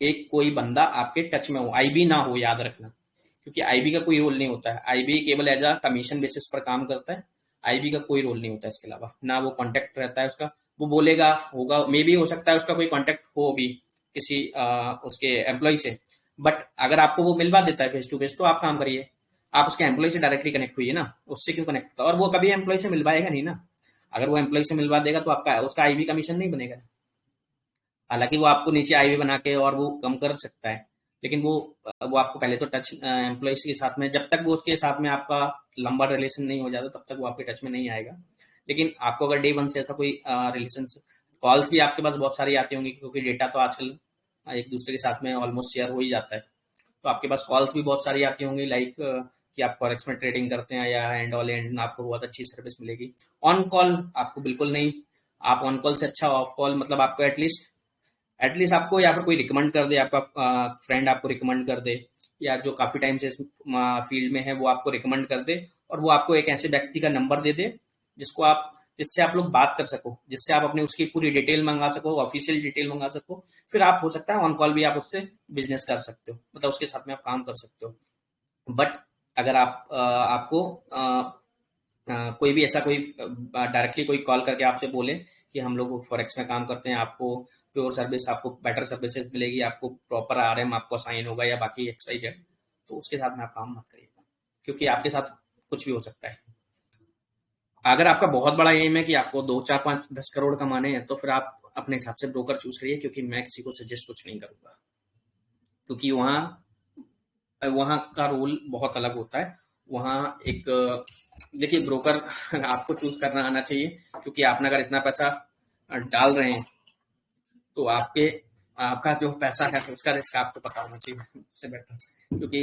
एक कोई बंदा आपके टच में हो, आईबी ना हो, याद रखना। क्योंकि आईबी का कोई रोल नहीं होता है, आईबी केवल एज अ कमीशन बेसिस पर काम करता है। आईबी का कोई रोल नहीं होता है इसके अलावा, ना वो कांटेक्ट रहता है उसका। वो बोलेगा होगा, मे भी हो सकता है उसका कोई कांटेक्ट हो भी किसी उसके एम्प्लॉय से, बट अगर आपको वो मिलवा देता है फेस टू फेस तो आप काम करिए। आप उसके एम्प्लॉय से डायरेक्टली कनेक्ट हुई ना, उससे क्यों कनेक्ट होता है? और वो कभी एम्प्लॉय से मिलवाएगा नहीं ना। अगर वो एम्प्लॉय से मिलवा देगा तो आपका उसका आईबी कमीशन नहीं बनेगा। हालांकि वो आपको नीचे आईवी बना के और वो कम कर सकता है, लेकिन वो आपको पहले तो टच एम्प्लॉयज के साथ में, जब तक वो उसके साथ में आपका लंबा रिलेशन नहीं हो जाता तब तक वो आपके टच में नहीं आएगा। लेकिन आपको अगर डे वन से ऐसा कोई रिलेशन, कॉल्स भी आपके पास बहुत सारी आती होंगी, क्योंकि डेटा तो आजकल एक दूसरे के साथ में ऑलमोस्ट शेयर हो ही जाता है। तो आपके पास कॉल्स भी बहुत सारी आती होंगी, लाइक कि आप फॉरेक्स में ट्रेडिंग करते हैं या एंड ऑल एंड, आपको बहुत अच्छी सर्विस मिलेगी। ऑन कॉल आपको बिल्कुल नहीं। आप ऑन कॉल से अच्छा ऑफ कॉल, मतलब आपको एटलीस्ट आपको या फिर कोई रिकमेंड कर दे, आपका फ्रेंड आपको रिकमेंड कर दे, या जो काफी टाइम से इस फील्ड में है वो आपको रिकमेंड कर दे, और वो आपको एक ऐसे व्यक्ति का नंबर दे दे जिससे आप लोग बात कर सको, जिससे आप अपनी उसकी पूरी डिटेल मंगा सको, ऑफिशियल डिटेल मंगा सको। फिर आप हो सकता है ऑन कॉल भी आप उससे बिजनेस कर सकते हो, मतलब उसके साथ में आप काम कर सकते हो। बट अगर आपको कोई भी ऐसा कोई डायरेक्टली कोई कॉल करके आपसे बोले कि हम लोग फॉरेक्स में काम करते हैं, आपको प्योर सर्विस, आपको बेटर सर्विसेज मिलेगी, आपको प्रॉपर आरएम आपको साइन होगा या बाकी एक्स वाई जेड, तो उसके साथ में आप काम मत करिएगा, क्योंकि आपके साथ कुछ भी हो सकता है। अगर आपका बहुत बड़ा एम है कि आपको 2, 4, 5, 10 करोड़ कमाने हैं, तो फिर आप अपने हिसाब से ब्रोकर चूज करिए, क्योंकि मैं किसी को सजेस्ट कुछ नहीं करूंगा, क्योंकि वहाँ वहाँ का रूल बहुत अलग होता है। वहाँ एक देखिए, ब्रोकर आपको चूज करना आना चाहिए, क्योंकि आपने अगर इतना पैसा डाल रहे हैं तो आपका जो पैसा है उसका रिस्क आपको पता होना चाहिए उससे बेटर। क्योंकि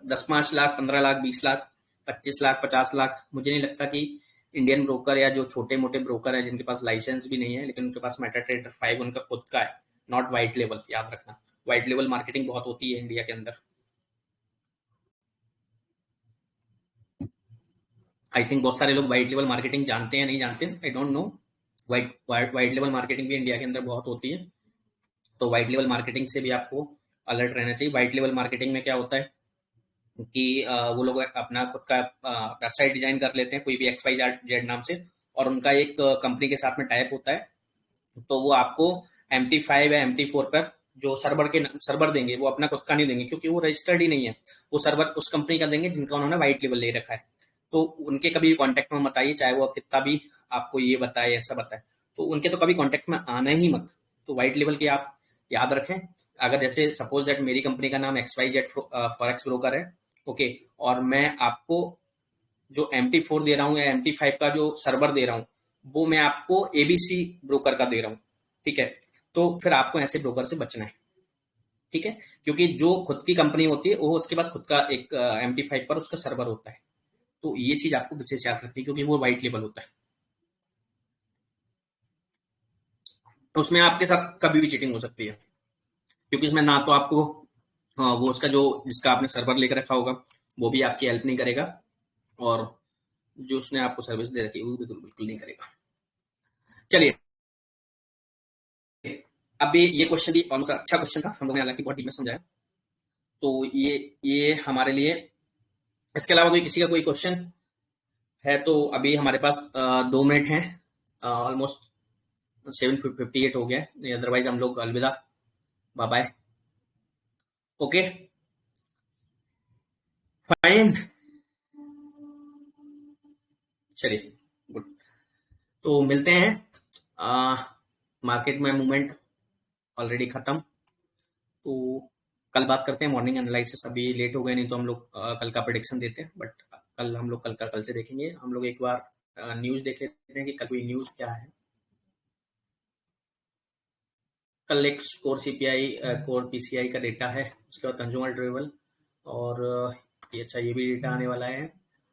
10-5 लाख, 15 लाख, 20 लाख, 25 लाख, 50 लाख, मुझे नहीं लगता कि इंडियन ब्रोकर या जो छोटे मोटे ब्रोकर है जिनके पास लाइसेंस भी नहीं है लेकिन उनके पास मेटाट्रेडर 5 उनका खुद का है, नॉट वाइट लेवल, याद रखना। वाइट लेवल मार्केटिंग बहुत होती है इंडिया के अंदर। आई थिंक बहुत सारे लोग वाइट लेवल मार्केटिंग जानते हैं, नहीं जानते, I don't know. White level marketing भी इंडिया के अंदर बहुत होती है। तो वाइट लेवल मार्केटिंग से भी आपको अलर्ट रहना चाहिए। वाइट लेवल मार्केटिंग में क्या होता है कि वो लोग अपना खुद का वेबसाइट डिजाइन कर लेते हैं, कोई भी एक्स वाई जेड नाम से, और उनका एक कंपनी के साथ में टाइप होता है। तो वो आपको MT5 या MT4 पर जो सर्वर देंगे, वो अपना खुद का नहीं देंगे, क्योंकि वो रजिस्टर्ड ही नहीं है। वो सर्वर उस कंपनी का देंगे जिनका उन्होंने व्हाइट लेवल ले रखा है। तो उनके कभी कॉन्टेक्ट में मत आइए, चाहे वो कितना भी आपको ये बताए ऐसा बताए, तो उनके तो कभी कॉन्टेक्ट में आना ही मत। तो व्हाइट लेवल की आप याद रखें। अगर जैसे सपोज दैट मेरी कंपनी का नाम XYZ फॉरेक्स ब्रोकर है, ओके, और मैं आपको जो MT4 दे रहा हूँ या MT5 का जो सर्वर दे रहा हूँ, वो मैं आपको ABC ब्रोकर का दे रहा हूँ, ठीक है। तो फिर आपको ऐसे ब्रोकर से बचना है, ठीक है, क्योंकि जो खुद की कंपनी होती है वो उसके पास खुद का एक MT5 पर उसका सर्वर होता है। तो ये चीज आपको विशेष याद रखनी है, क्योंकि वो व्हाइट लेवल होता है। तो उसमें आपके साथ कभी भी चीटिंग हो सकती है, क्योंकि इसमें ना तो आपको हाँ, वो उसका जो जिसका आपने सर्वर लेकर रखा होगा वो भी आपकी हेल्प नहीं करेगा, और जो उसने आपको सर्विस दे रखी है वो भी बिल्कुल नहीं करेगा। चलिए, अभी ये क्वेश्चन भी ऑलमोस्ट अच्छा क्वेश्चन था, हम लोगों ने हालांकि बहुत डीप में समझाया, तो ये हमारे लिए। इसके अलावा कोई किसी का कोई क्वेश्चन है तो अभी हमारे पास 2 मिनट हैं, ऑलमोस्ट 7:58 हो गया, अदरवाइज हम लोग अलविदा, बाय बाय। ओके, फाइन, चलिए गुड, तो मिलते हैं। मार्केट में मूवमेंट ऑलरेडी खत्म, तो कल बात करते हैं मॉर्निंग एनालिसिस। अभी लेट हो गए, नहीं तो हम लोग कल का प्रेडिक्शन देते हैं, बट कल हम लोग कल से देखेंगे। हम लोग एक बार न्यूज देख लेते हैं कि कल कोई न्यूज क्या है। कल एक कोर सीपीआई कोर पीसीआई का डेटा है, उसके बाद कंज्यूमर ड्यूरेबल, और ये अच्छा ये भी डेटा आने वाला है।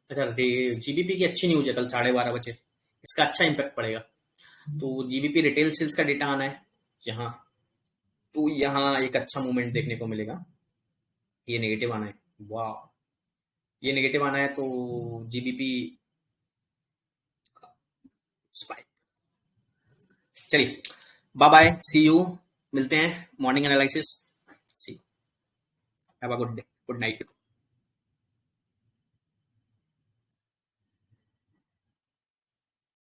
अच्छा, जीबीपी की अच्छी न्यूज है कल 12:30 बजे, इसका अच्छा इम्पैक्ट पड़ेगा। तो जीबीपी रिटेल सेल्स का डेटा आना है यहाँ, तो यहाँ एक अच्छा मूवमेंट देखने को मिलेगा। ये नेगेटिव आना है, वाह, ये नेगेटिव आना है तो जीबीपी स्पाइक। चलिए बाय बाय, सी यू, मिलते हैं morning analysis, see, have a good day, good night.